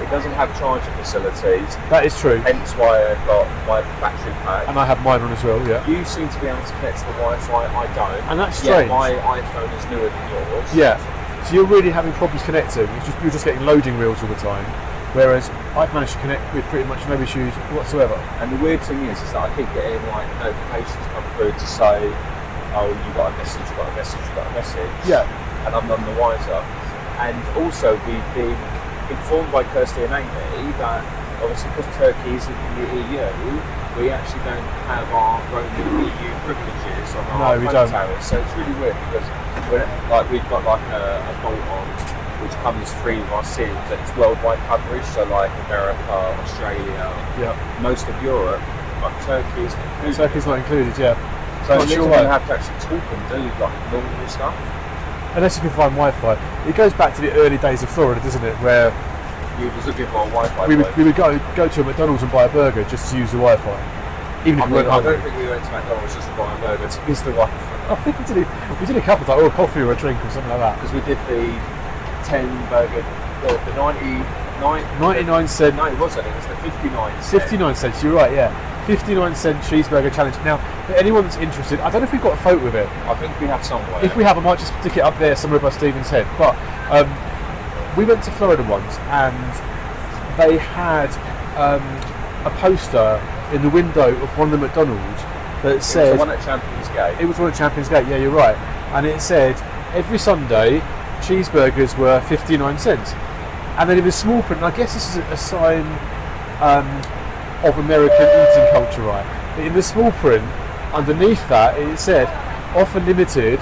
It doesn't have charging facilities. That is true. Hence why I got my battery pack. And I have mine on as well, yeah. You seem to be able to connect to the Wi-Fi, I don't. And that's Yeah, strange. my iPhone is newer than yours. Yeah. So you're really having problems connecting. You're just getting loading reels all the time. Whereas I've managed to connect with pretty much no issues whatsoever. And the weird thing is that I keep getting like notifications come through to say, oh, you got a message, you got a message, you got a message. Yeah. And I'm none the wiser. And also we've been informed by Kirsty and Amy that obviously because Turkey is in the EU, we actually don't have our roaming EU privileges on No, our we phone don't. towers. So it's really weird because we've got like a bolt on which comes free with our SIMs, and it's worldwide coverage. So like America, Australia, most of Europe, like Turkey is included. Turkey's not included, yeah. So Not you're sure going to why. have to actually talk and do like normal stuff. Unless you can find Wi-Fi. It goes back to the early days of Florida, doesn't it? Where You was looking for a Wi-Fi. we would go to a McDonald's and buy a burger just to use the Wi-Fi. Even if we weren't I hungry. don't think we went to McDonald's just to buy a burger to use the Wi-Fi. I think we did a couple of times, or a coffee or a drink or something like that. Because we did the 10 burger, the 99 cent. No, it wasn't. It was the 59 cent. 59 cents, you're right, yeah. 59 cent cheeseburger challenge. Now, for anyone that's interested, I don't know if we've got a photo of it. I think we have somewhere. If we have, I might just stick it up there somewhere by Stephen's head. But we went to Florida once and they had a poster in the window of one of the McDonald's that said... It was the one at Champions Gate. It was one at Champions Gate, yeah, you're right. And it said, every Sunday, cheeseburgers were 59 cents. And then in the small print, and I guess this is a sign of American eating culture, right? But in the small print, underneath that, it said, offer limited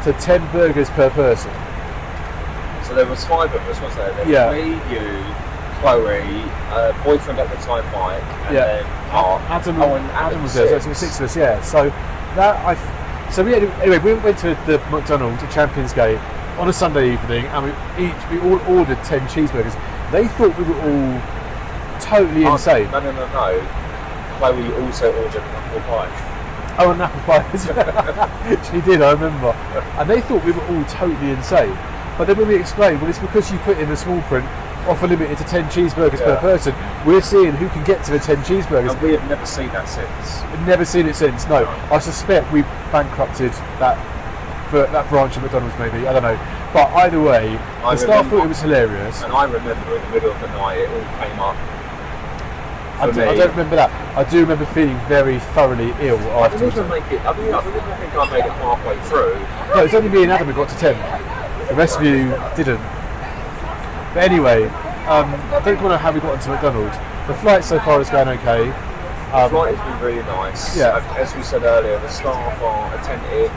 to 10 burgers per person. So there was 5 of us, wasn't there? There was me, you, Chloe, boyfriend at the time, Mike, and then Mark. Adam was there, so it was 6 of us, yeah. So anyway, we went to the McDonald's at Champions Gate on a Sunday evening, and we all ordered 10 cheeseburgers. They thought we were all totally insane. No. Chloe also ordered an apple pie. Oh, an apple pie as well. She did, I remember. And they thought we were all totally insane. But then when we explained, well, it's because you put in the small print, offer limited to 10 cheeseburgers per person, we're seeing who can get to the 10 cheeseburgers. And we have never seen that since. We've never seen it since, no. I suspect we bankrupted that branch of McDonald's, maybe, I don't know. But either way, the staff thought it was hilarious. And I remember in the middle of the night, it all came up. I don't remember that. I do remember feeling very thoroughly ill afterwards. I didn't think I made it halfway through. No, it was only me and Adam who got to 10. The rest of you didn't. But anyway, I don't know how we got into McDonald's. The flight so far is going okay. The flight has been really nice. Yeah. As we said earlier, the staff are attentive,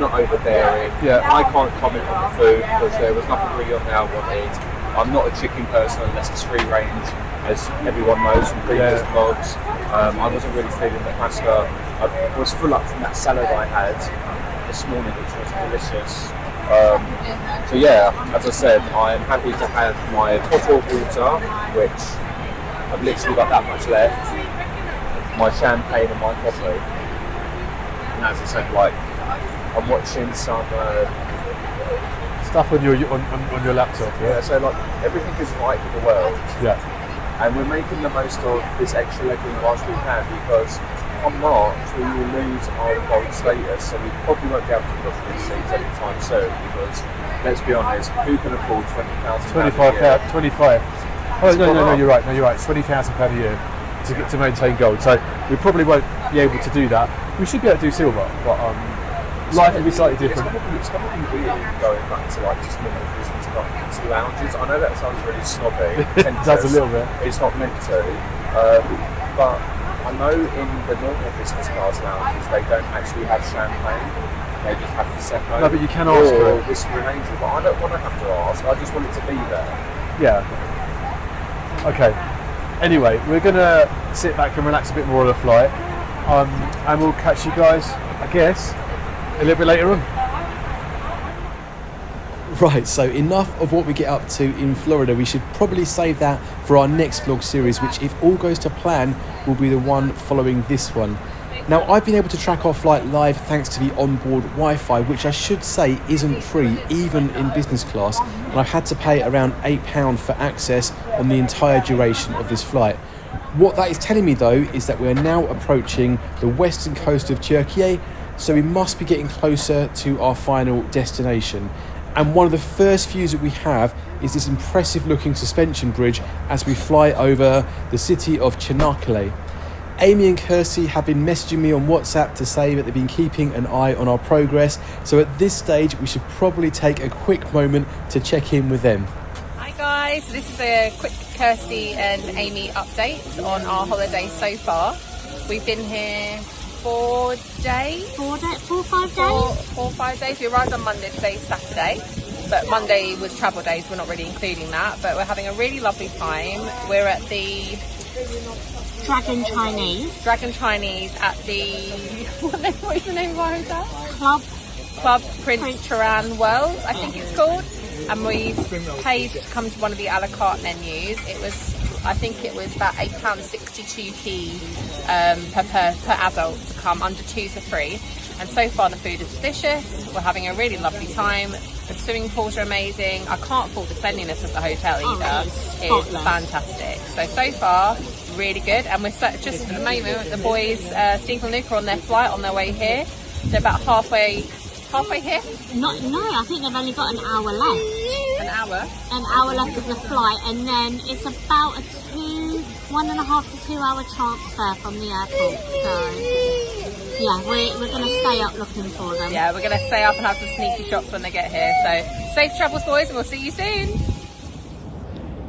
not overbearing. Yeah. I can't comment on the food because there was nothing really on there I wanted. I'm not a chicken person unless it's free range, as everyone knows from previous vlogs. I wasn't really feeling the pasta. I was full up from that salad I had this morning, which was delicious. So yeah, as I said, I am happy to have my bottled water, which I've literally got that much left, my champagne and my coffee. And as I said, like, I'm watching some stuff on your laptop. Yeah, so like everything is right with the world. Yeah. And we're making the most of this extra legroom whilst we can, because on March we will lose our gold status, so we probably won't be able to book these seats anytime soon, because let's be honest, who can afford £20,000 a year? 25. Oh no, you're right. It's £20,000 a year to maintain gold. So we probably won't be able to do that. We should be able to do silver, but life will be slightly different. It's going to be weird going back to like just normal business class lounges. I know that sounds really snobby. It does a little bit. It's not meant to, but I know in the normal business class lounges they don't actually have champagne. They just have Prosecco. No, but you can ask for it. Whiskey and angel, but I don't want to have to ask. I just want it to be there. Yeah. Okay. Anyway, we're gonna sit back and relax a bit more on the flight, and we'll catch you guys, I guess, a little bit later on. Right, so enough of what we get up to in Florida. We should probably save that for our next vlog series, which, if all goes to plan, will be the one following this one. Now, I've been able to track our flight live thanks to the onboard Wi-Fi, which I should say isn't free, even in business class, and I've had to pay around £8 for access on the entire duration of this flight. What that is telling me, though, is that we are now approaching the western coast of Türkiye, so we must be getting closer to our final destination. And one of the first views that we have is this impressive looking suspension bridge as we fly over the city of Çanakkale. Amy and Kirsty have been messaging me on WhatsApp to say that they've been keeping an eye on our progress. So at this stage, we should probably take a quick moment to check in with them. Hi guys, this is a quick Kirsty and Amy update on our holiday so far. We've been here 4 days. 4 or 5 days? 4 or 5 days. We arrived on Monday, today's Saturday. But Monday was travel days, we're not really including that. But we're having a really lovely time. We're at the Dragon Chinese. Dragon Chinese at the, what is the name of our hotel? Club Prince Turan World, I think it's called. And we paid to come to one of the a la carte menus. It was, I think it was about £8.62p per adult to come, under 2 for free. And so far the food is delicious. We're having a really lovely time. The swimming pools are amazing. I can't fault the cleanliness of the hotel either. It's fantastic. So far, really good. And we're just at the moment, the boys, Steve and Luke, are on their flight on their way here. They're about halfway here? No, I think they've only got an hour left. An hour? An hour left of the flight, and then it's about a 1.5 to 2 hour transfer from the airport. So yeah, we're going to stay up looking for them. Yeah, we're going to stay up and have some sneaky shots when they get here. So safe travels, boys, and we'll see you soon.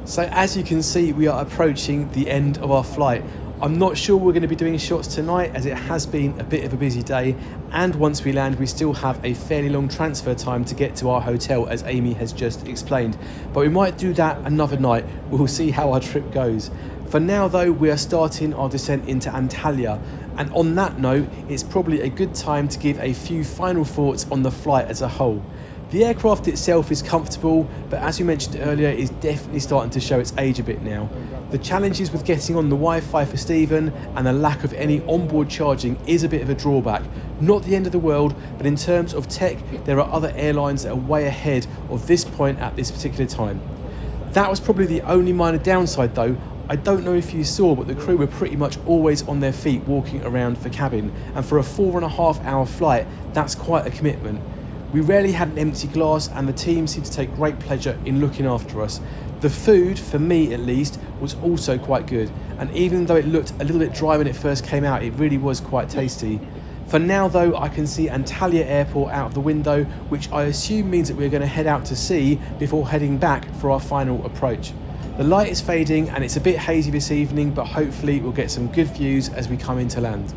So as you can see, we are approaching the end of our flight. I'm not sure we're going to be doing shots tonight, as it has been a bit of a busy day, and once we land we still have a fairly long transfer time to get to our hotel, as Amy has just explained, but we might do that another night. We'll see how our trip goes. For now though, we are starting our descent into Antalya, and on that note, it's probably a good time to give a few final thoughts on the flight as a whole. The aircraft itself is comfortable, but as we mentioned earlier, it's definitely starting to show its age a bit now. The challenges with getting on the Wi-Fi for Stephen and the lack of any onboard charging is a bit of a drawback. Not the end of the world, but in terms of tech, there are other airlines that are way ahead of this point at this particular time. That was probably the only minor downside though. I don't know if you saw, but the crew were pretty much always on their feet walking around the cabin, and for a 4.5 hour flight, that's quite a commitment. We rarely had an empty glass, and the team seemed to take great pleasure in looking after us. The food, for me at least, was also quite good, and even though it looked a little bit dry when it first came out, it really was quite tasty. For now though, I can see Antalya Airport out of the window, which I assume means that we're going to head out to sea before heading back for our final approach. The light is fading and it's a bit hazy this evening, but hopefully we'll get some good views as we come into land.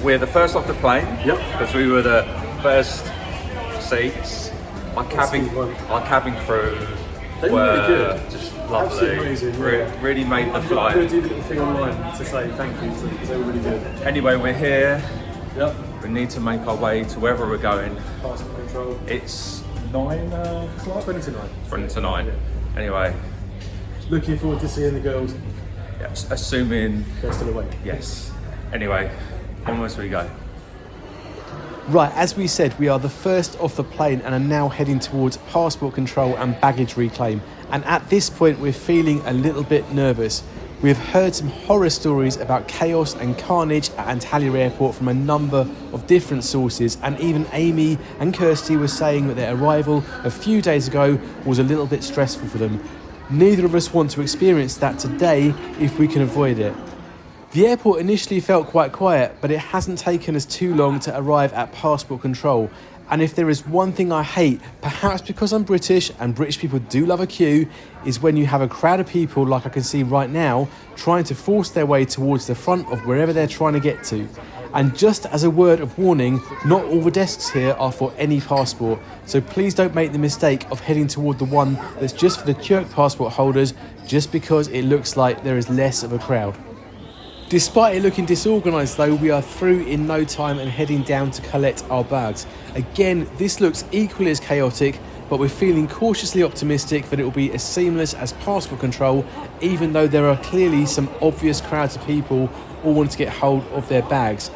We're the first off the plane, because we were the first seats. Our cabin crew They were really good. Just lovely. Absolutely amazing. Really made the I'm flight. going to do a little thing online to say thank you because they were really good. Anyway, we're here. Yep. We need to make our way to wherever we're going. Passport control. It's 9 o'clock? 20 to 9. 20 to 9. Anyway, Looking forward to seeing the girls. yeah, assuming They're still awake. yes. Anyway, onwards we go. Right, as we said, we are the first off the plane and are now heading towards passport control and baggage reclaim. And at this point, we're feeling a little bit nervous. We've heard some horror stories about chaos and carnage at Antalya Airport from a number of different sources, and even Amy and Kirsty were saying that their arrival a few days ago was a little bit stressful for them. Neither of us want to experience that today if we can avoid it. The airport initially felt quite quiet, but it hasn't taken us too long to arrive at passport control. And if there is one thing I hate, perhaps because I'm British and British people do love a queue, is when you have a crowd of people like I can see right now trying to force their way towards the front of wherever they're trying to get to. And just as a word of warning, not all the desks here are for any passport, so please don't make the mistake of heading toward the one that's just for the Turkish passport holders just because it looks like there is less of a crowd. Despite it looking disorganised though, we are through in no time and heading down to collect our bags. Again, this looks equally as chaotic, but we're feeling cautiously optimistic that it will be as seamless as passport control, even though there are clearly some obvious crowds of people all wanting to get hold of their bags.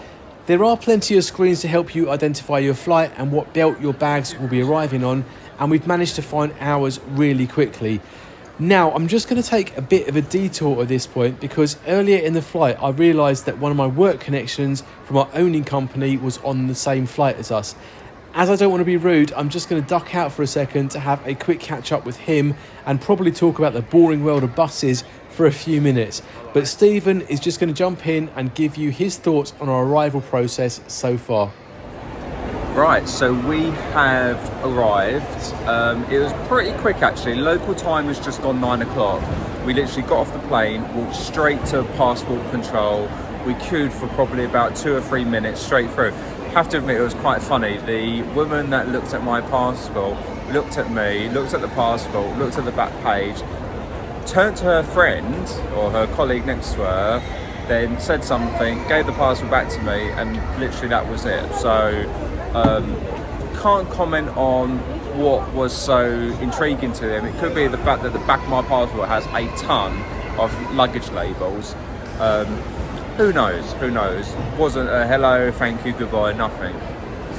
There are plenty of screens to help you identify your flight and what belt your bags will be arriving on, and we've managed to find ours really quickly. Now, I'm just going to take a bit of a detour at this point because earlier in the flight I realised that one of my work connections from our owning company was on the same flight as us. As I don't want to be rude, I'm just going to duck out for a second to have a quick catch up with him and probably talk about the boring world of buses for a few minutes. But Stephen is just going to jump in and give you his thoughts on our arrival process so far. Right, so we have arrived. It was pretty quick actually. Local time was just gone 9 o'clock. We literally got off the plane, walked straight to passport control. We queued for probably about 2 or 3 minutes straight through. Have to admit it was quite funny. The woman that looked at my passport looked at me, looked at the passport, looked at the back page, turned to her friend or her colleague next to her, then said something, gave the passport back to me, and literally that was it. So can't comment on what was so intriguing to them. It could be the fact that the back of my passport has a ton of luggage labels. Who knows? Wasn't a hello, thank you, goodbye, nothing.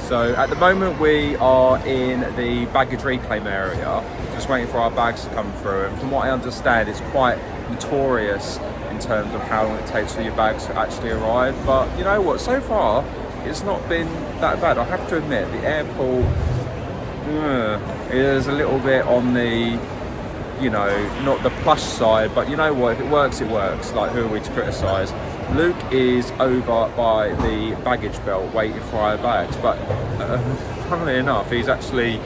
So at the moment we are in the baggage reclaim area, just waiting for our bags to come through, and from what I understand it's quite notorious in terms of how long it takes for your bags to actually arrive. But you know what, so far it's not been that bad. I have to admit the airport is a little bit on the, you know, not the plush side, but you know what, if it works, it works. Like, who are we to criticise? Luke is over by the baggage belt waiting for our bags, but funnily enough he's actually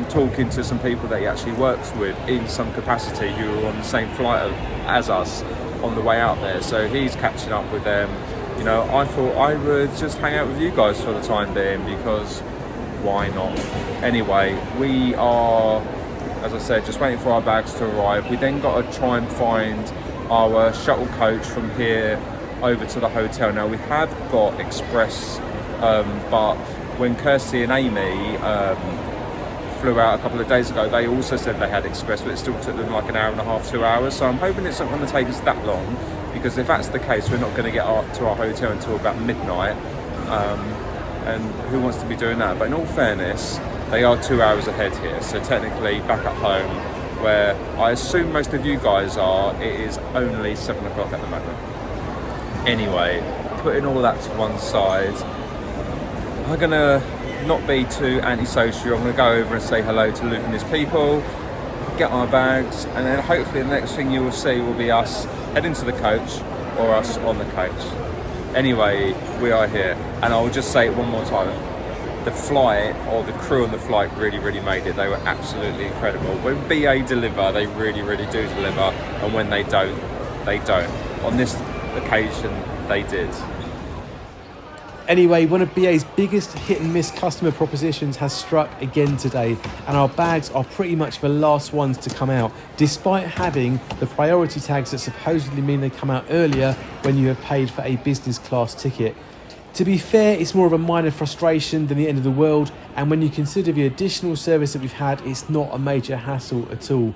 talking to some people that he actually works with in some capacity who are on the same flight as us on the way out there, so he's catching up with them. You know, I thought I would just hang out with you guys for the time being because why not? Anyway, we are, as I said, just waiting for our bags to arrive. We then got to try and find our shuttle coach from here over to the hotel. Now we have got express, but when Kirsty and Amy flew out a couple of days ago, they also said they had express, but it still took them like an hour and a half, 2 hours. So I'm hoping it's not going to take us that long, because if that's the case, we're not going to get to our hotel until about midnight. And who wants to be doing that? But in all fairness, they are 2 hours ahead here, so technically back at home, where I assume most of you guys are, it is only 7 o'clock at the moment. Anyway, putting all that to one side, I'm gonna not be too antisocial. I'm gonna go over and say hello to Luke and his people, get our bags, and then hopefully the next thing you will see will be us heading to the coach or us on the coach. Anyway, we are here, and I'll just say it one more time. The flight, or the crew on the flight, really made it. They were absolutely incredible. When BA deliver, they really do deliver, and when they don't, they don't. On this occasion, they did. Anyway, one of BA's biggest hit and miss customer propositions has struck again today, and our bags are pretty much the last ones to come out, despite having the priority tags that supposedly mean they come out earlier when you have paid for a business class ticket. To be fair, it's more of a minor frustration than the end of the world, and when you consider the additional service that we've had, it's not a major hassle at all.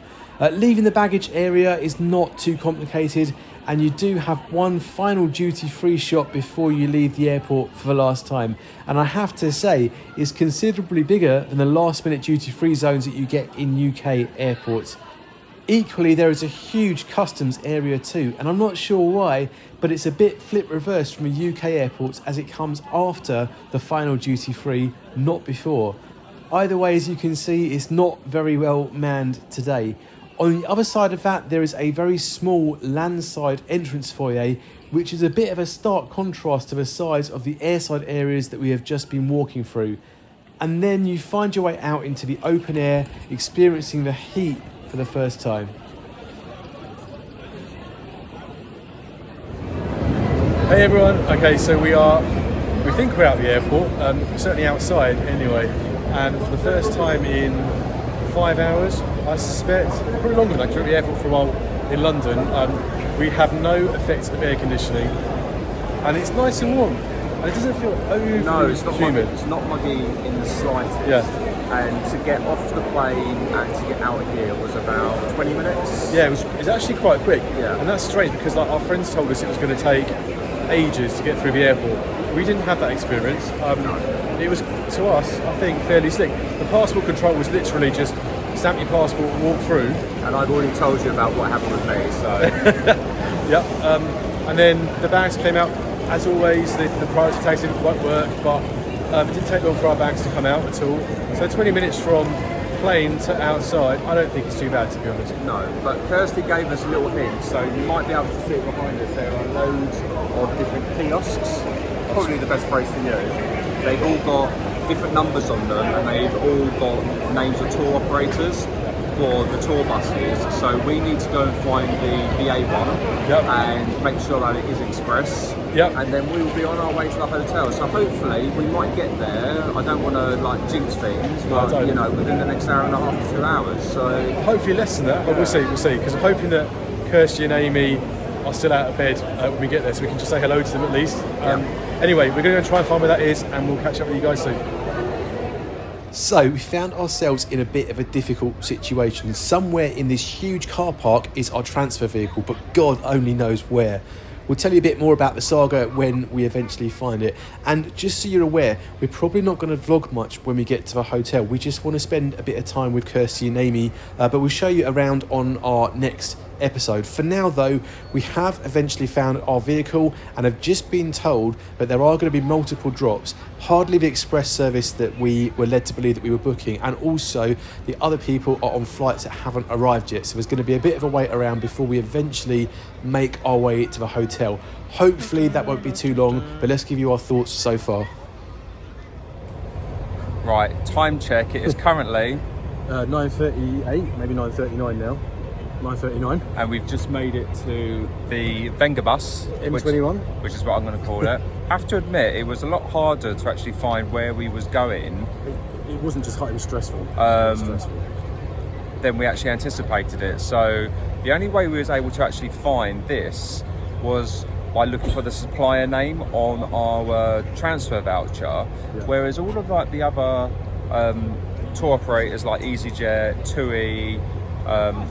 Leaving the baggage area is not too complicated, and you do have one final duty-free shop before you leave the airport for the last time. And I have to say, it's considerably bigger than the last-minute duty-free zones that you get in UK airports. Equally, there is a huge customs area too, and I'm not sure why, but it's a bit flip reversed from the UK airports as it comes after the final duty free, not before. Either way, as you can see, it's not very well manned today. On the other side of that, there is a very small landside entrance foyer, which is a bit of a stark contrast to the size of the airside areas that we have just been walking through. And then you find your way out into the open air, experiencing the heat for the first time. Hey everyone, okay, so we think we're out of the airport, certainly outside anyway, and for the first time in 5 hours, I suspect, probably longer than that, 'cause we're at the airport for a while in London, we have no effects of air conditioning, and it's nice and warm, and it doesn't feel overly humid. It's not muggy in the slightest. Yeah. And to get off the plane and to get out of here was about 20 minutes. Yeah, it was actually quite quick. Yeah. And that's strange because like our friends told us it was going to take ages to get through the airport. We didn't have that experience. It was, to us, I think, fairly slick. The passport control was literally just stamp your passport, walk through. And I've already told you about what happened with me, so... Yep. And then the bags came out, as always, the priority tags didn't quite work, but it didn't take long for our bags to come out at all. So 20 minutes from plane to outside, I don't think it's too bad, to be honest. No, but Kirsty gave us a little hint, so you might be able to see it behind us. There are loads of different kiosks, probably the best place to use. They've all got different numbers on them, and they've all got names of tour operators for the tour buses. So we need to go and find the BA1 and make sure that it is express. And then we will be on our way to the hotel. So hopefully we might get there. I don't want to like jinx things, but you know, within the next hour and a half to 2 hours. So hopefully less than that, but we'll see. Because I'm hoping that Kirsty and Amy are still out of bed when we get there, so we can just say hello to them at least. Anyway, we're going to go and try and find where that is, and we'll catch up with you guys soon. So we found ourselves in a bit of a difficult situation. Somewhere in this huge car park is our transfer vehicle, but God only knows where. We'll tell you a bit more about the saga when we eventually find it. And just so you're aware, we're probably not going to vlog much when we get to the hotel. We just want to spend a bit of time with Kirsty and Amy, but we'll show you around on our next episode. For now though, we have eventually found our vehicle and have just been told that there are going to be multiple drops, hardly the express service that we were led to believe that we were booking, and also the other people are on flights that haven't arrived yet, so there's going to be a bit of a wait around before we eventually make our way to the hotel. Hopefully that won't be too long, but let's give you our thoughts so far. Right, time check, it is currently 9:38, maybe 9:39 now. 9:39. And we've just made it to the Venga bus. M21. Which is what I'm going to call it. Have to admit, it was a lot harder to actually find where we was going. It wasn't just hot, it was stressful. Than we actually anticipated it. So the only way we was able to actually find this was by looking for the supplier name on our transfer voucher, whereas all of like the other tour operators like EasyJet, TUI,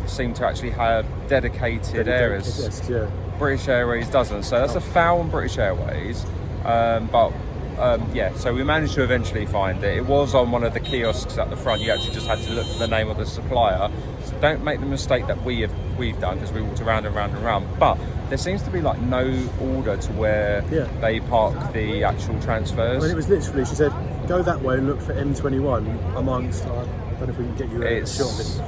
seem to actually have dedicated areas. British Airways doesn't, so that's a foul on British Airways. Yeah, so we managed to eventually find it. It was on one of the kiosks at the front. You actually just had to look for the name of the supplier. So don't make the mistake that we've done, because we walked around and around and around. But there seems to be like no order to where they park the actual transfers. I mean, it was literally, she said, go that way and look for M21 amongst, I don't know if we can get you a shot of it.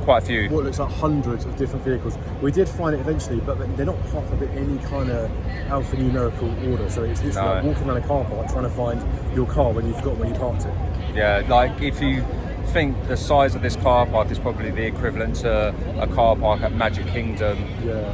Quite a few. What looks like hundreds of different vehicles. We did find it eventually, but they're not parked up in any kind of alphanumerical order. So it's literally like walking around a car park trying to find your car when you've forgotten where you parked it. Yeah, like if you think the size of this car park is probably the equivalent to a car park at Magic Kingdom,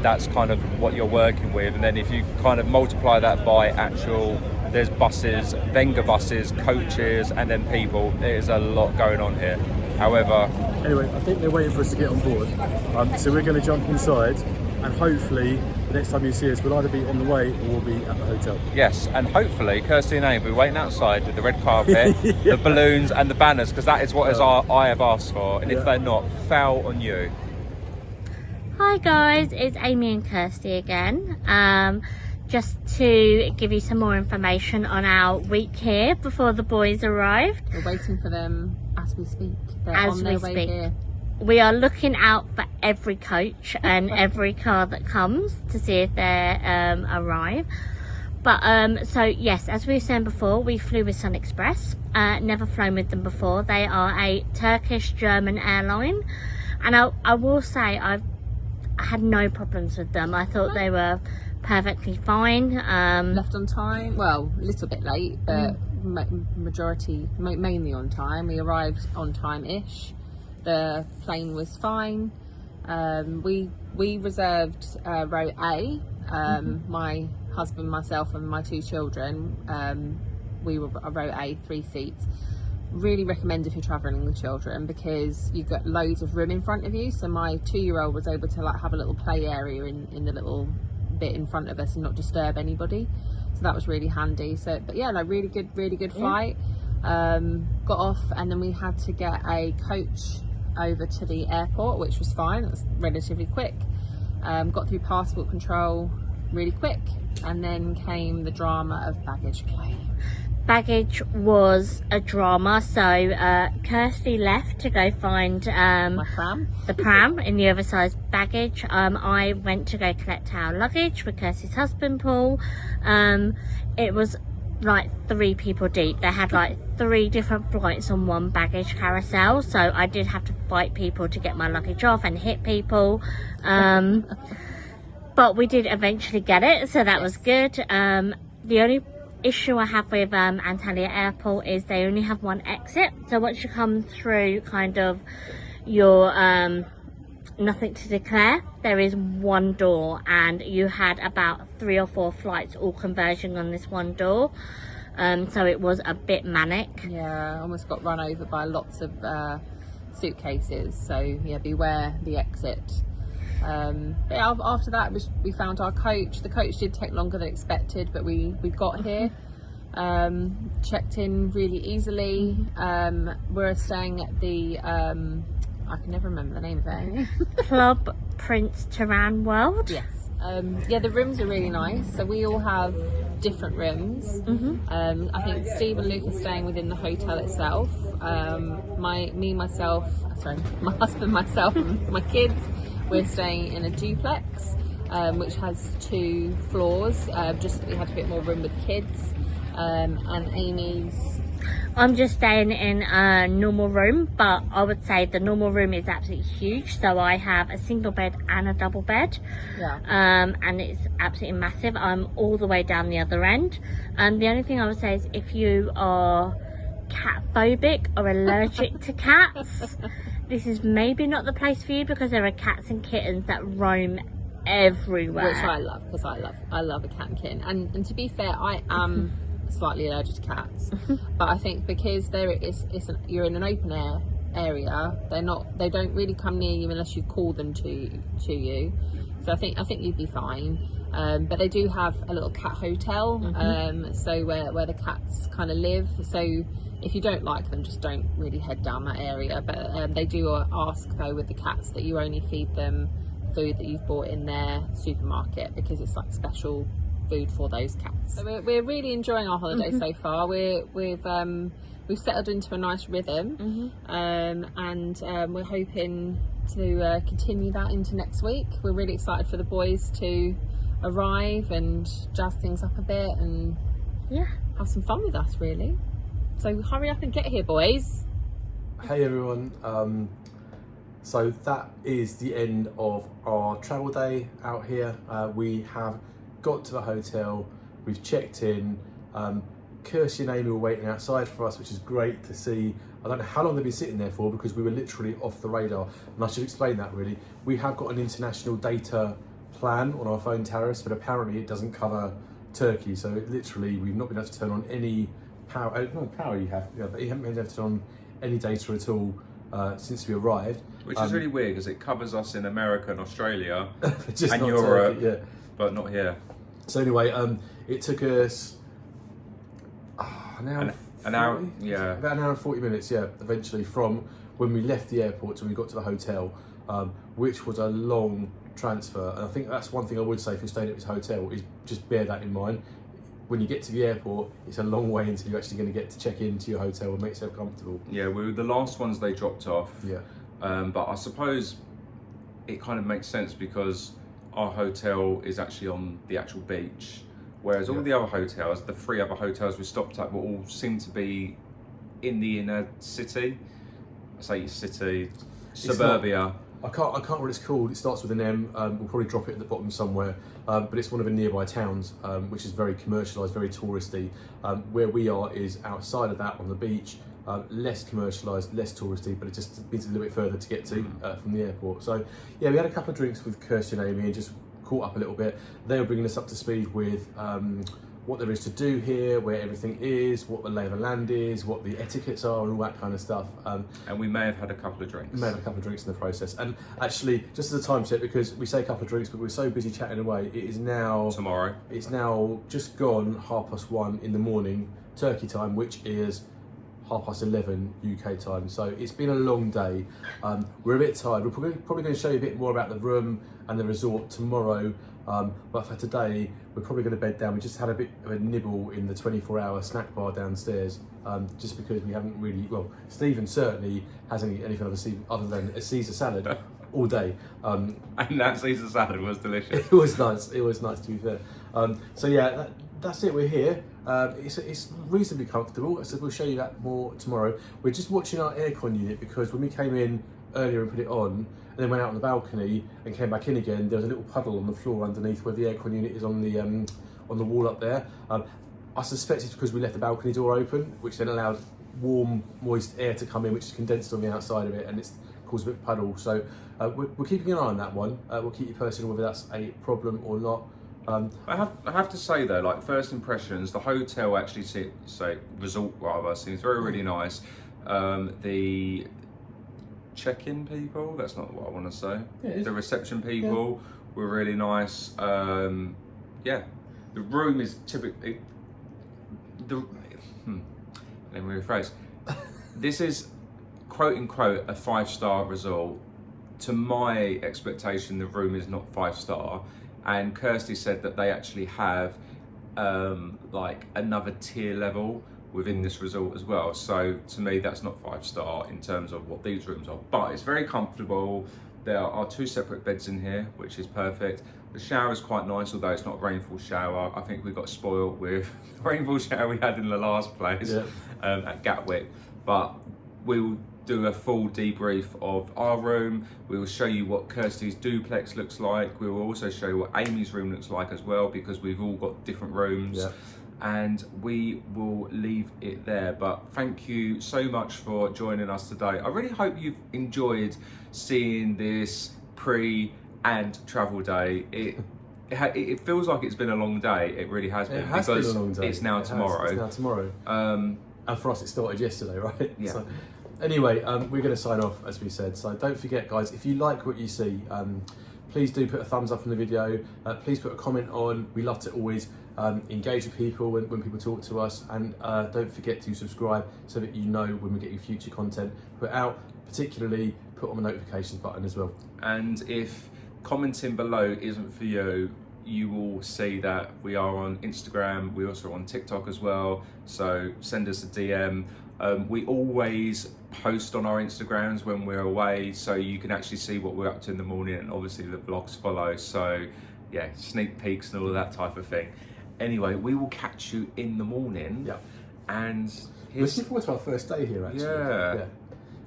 that's kind of what you're working with. And then if you kind of multiply that by actual, there's buses, Venga buses, coaches, and then people, there's a lot going on here. However, anyway, I think they're waiting for us to get on board, so we're going to jump inside and hopefully the next time you see us, we'll either be on the way or we'll be at the hotel. Yes, and hopefully Kirsty and Amy will be waiting outside with the red carpet, the balloons and the banners, because that is what I have asked for, and if they're not, foul on you. Hi guys, it's Amy and Kirsty again. Just to give you some more information on our week here before the boys arrived. We're waiting for them as we speak. They're As on their we way speak. here. We are looking out for every coach and every car that comes to see if they arrive. But so yes, as we were saying before, we flew with Sun Express. Never flown with them before. They are a Turkish German airline, and I will say I had no problems with them. I thought they were perfectly fine. Left on time, well, a little bit late, but mainly on time. We arrived on time-ish. The plane was fine. We reserved row A. My husband, myself and my 2 children, we were row A, 3 seats. Really recommend if you're traveling with children, because you've got loads of room in front of you. So my 2-year-old was able to like have a little play area in the little bit in front of us and not disturb anybody, so that was really handy. So but yeah, like really good flight. Got off and then we had to get a coach over to the airport, which was fine. It was relatively quick. Got through passport control really quick, and then came the drama of baggage claim. Baggage was a drama. So Kirsty left to go find My pram. the pram in the oversized baggage. I went to go collect our luggage with Kirsty's husband Paul. It was like 3 people deep. They had like 3 different flights on one baggage carousel, so I did have to fight people to get my luggage off and hit people. But we did eventually get it, so that was good. The only issue I have with Antalya Airport is they only have one exit. So once you come through kind of your nothing to declare, there is one door, and you had about 3 or 4 flights all converging on this one door. So it was a bit manic. Yeah, I almost got run over by lots of suitcases, so yeah, beware the exit. But yeah, after that we found our coach. The coach did take longer than expected, but we got here. Checked in really easily. We're staying at the I can never remember the name of it. Club Prince Turan World. Yes. Yeah, the rooms are really nice. So we all have different rooms. I think Steve and Luke are staying within the hotel itself. My husband, myself, and my kids, we're staying in a duplex, which has 2 floors. Just that we had a bit more room with kids. And Amy's. I'm just staying in a normal room, but I would say the normal room is absolutely huge. So I have a single bed and a double bed. Yeah. And it's absolutely massive. I'm all the way down the other end. The only thing I would say is if you are cat phobic or allergic to cats, this is maybe not the place for you, because there are cats and kittens that roam everywhere. Which I love, because I love a cat and kitten. And to be fair, I am slightly allergic to cats, but I think because you're in an open air area, they don't really come near you unless you call them to you. So I think you'd be fine. But they do have a little cat hotel, so where the cats kind of live. So if you don't like them, just don't really head down that area. But they do ask though with the cats that you only feed them food that you've bought in their supermarket, because it's like special food for those cats. So we're really enjoying our holiday so far. We've settled into a nice rhythm, and we're hoping to continue that into next week. We're really excited for the boys to arrive and jazz things up a bit and have some fun with us, really. So hurry up and get here, boys. Hey everyone, so that is the end of our travel day out here. We have got to the hotel, we've checked in. Kirsty and Amy were waiting outside for us, which is great to see. I don't know how long they've been sitting there for, because we were literally off the radar, and I should explain that really. We have got an international data plan on our phone tariffs, but apparently it doesn't cover Turkey, so literally we've not been able to turn on any power. No power you have, but you haven't been able to turn on any data at all since we arrived. Which is really weird because it covers us in America and Australia just and not Europe, Turkey, yeah. but not here. So anyway, it took us an hour yeah. About an hour and 40 minutes, yeah, eventually from when we left the airport to when we got to the hotel, which was a long transfer. And I think that's one thing I would say if you're staying at this hotel is just bear that in mind. When you get to the airport, it's a long way until you're actually going to get to check into your hotel and make yourself comfortable. Yeah, we were the last ones they dropped off. Yeah. But I suppose it kind of makes sense because our hotel is actually on the actual beach, whereas all the other hotels, the 3 other hotels we stopped at, were all seem to be in the inner city. I say city, suburbia. I can't remember what it's called. It starts with an M. We'll probably drop it at the bottom somewhere. But it's one of the nearby towns, which is very commercialised, very touristy. Where we are is outside of that on the beach, less commercialised, less touristy, but it just means a little bit further to get to from the airport. So yeah, we had a couple of drinks with Kirsty and Amy and just caught up a little bit. They were bringing us up to speed with what there is to do here, where everything is, what the lay of the land is, what the etiquettes are, and all that kind of stuff. And we may have had a couple of drinks. We may have had a couple of drinks in the process. And actually, just as a time check, because we say a couple of drinks, but we're so busy chatting away, it is now... Tomorrow. It's now just gone 1:30 in the morning, Turkey time, which is 11:30 UK time. So it's been a long day. We're a bit tired. We're probably going to show you a bit more about the room and the resort tomorrow. But for today, we're probably going to bed down. We just had a bit of a nibble in the 24-hour snack bar downstairs, just because we haven't really, well, Stephen certainly hasn't eaten anything other than a Caesar salad all day. And that Caesar salad was delicious. It was nice. It was nice, to be fair. So yeah, that's it. We're here. It's reasonably comfortable. So we'll show you that more tomorrow. We're just watching our aircon unit because when we came in earlier and put it on, and then went out on the balcony and came back in again, there was a little puddle on the floor underneath where the aircon unit is on the wall up there. I suspect it's because we left the balcony door open, which then allowed warm, moist air to come in, which is condensed on the outside of it, and it's caused a bit of puddle. So we're keeping an eye on that one. We'll keep you posted on whether that's a problem or not. I have to say though, like first impressions, the hotel actually resort rather seems really nice. The check-in people, that's not what I want to say. Yeah, the reception people were really nice. Yeah, the room is typically let me rephrase. This is quote unquote a 5-star resort. To my expectation, the room is not 5-star. And Kirsty said that they actually have like another tier level within this resort as well. So to me, that's not 5-star in terms of what these rooms are, but it's very comfortable. There are 2 separate beds in here, which is perfect. The shower is quite nice, although it's not a rainfall shower. I think we got spoiled with the rainfall shower we had in the last place at Gatwick. But we will do a full debrief of our room. We will show you what Kirsty's duplex looks like. We will also show you what Amy's room looks like as well, because we've all got different rooms. Yeah. And we will leave it there. But thank you so much for joining us today. I really hope you've enjoyed seeing this pre and travel day. It feels like it's been a long day. It really has been. It has been a long day. It's now tomorrow. It's now tomorrow. And for us, it started yesterday, right? Yeah. So, anyway, we're going to sign off, as we said. So don't forget, guys, if you like what you see, please do put a thumbs up on the video. Please put a comment on. We love to always engage with people when people talk to us. And don't forget to subscribe so that you know when we're getting future content put out. Particularly, put on the notifications button as well. And if commenting below isn't for you, you will see that we are on Instagram. We also are on TikTok as well. So send us a DM. We always post on our Instagrams when we're away, so you can actually see what we're up to in the morning, and obviously the vlogs follow. So yeah, sneak peeks and all of that type of thing. Anyway, we will catch you in the morning. Yeah. And looking forward to our first day here, actually. Yeah.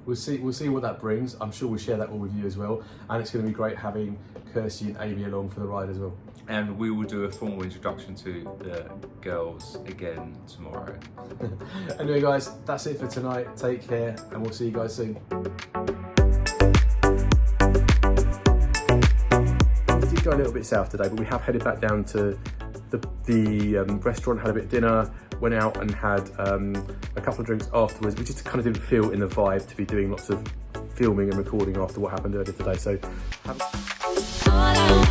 We'll see what that brings. I'm sure we'll share that all with you as well. And it's going to be great having Kirsty and Amy along for the ride as well. And we will do a formal introduction to the girls again tomorrow. Anyway, guys, that's it for tonight. Take care, and we'll see you guys soon. We did go a little bit south today, but we have headed back down to the restaurant, had a bit of dinner, went out and had a couple of drinks afterwards. We just kind of didn't feel in the vibe to be doing lots of filming and recording after what happened earlier today. So All I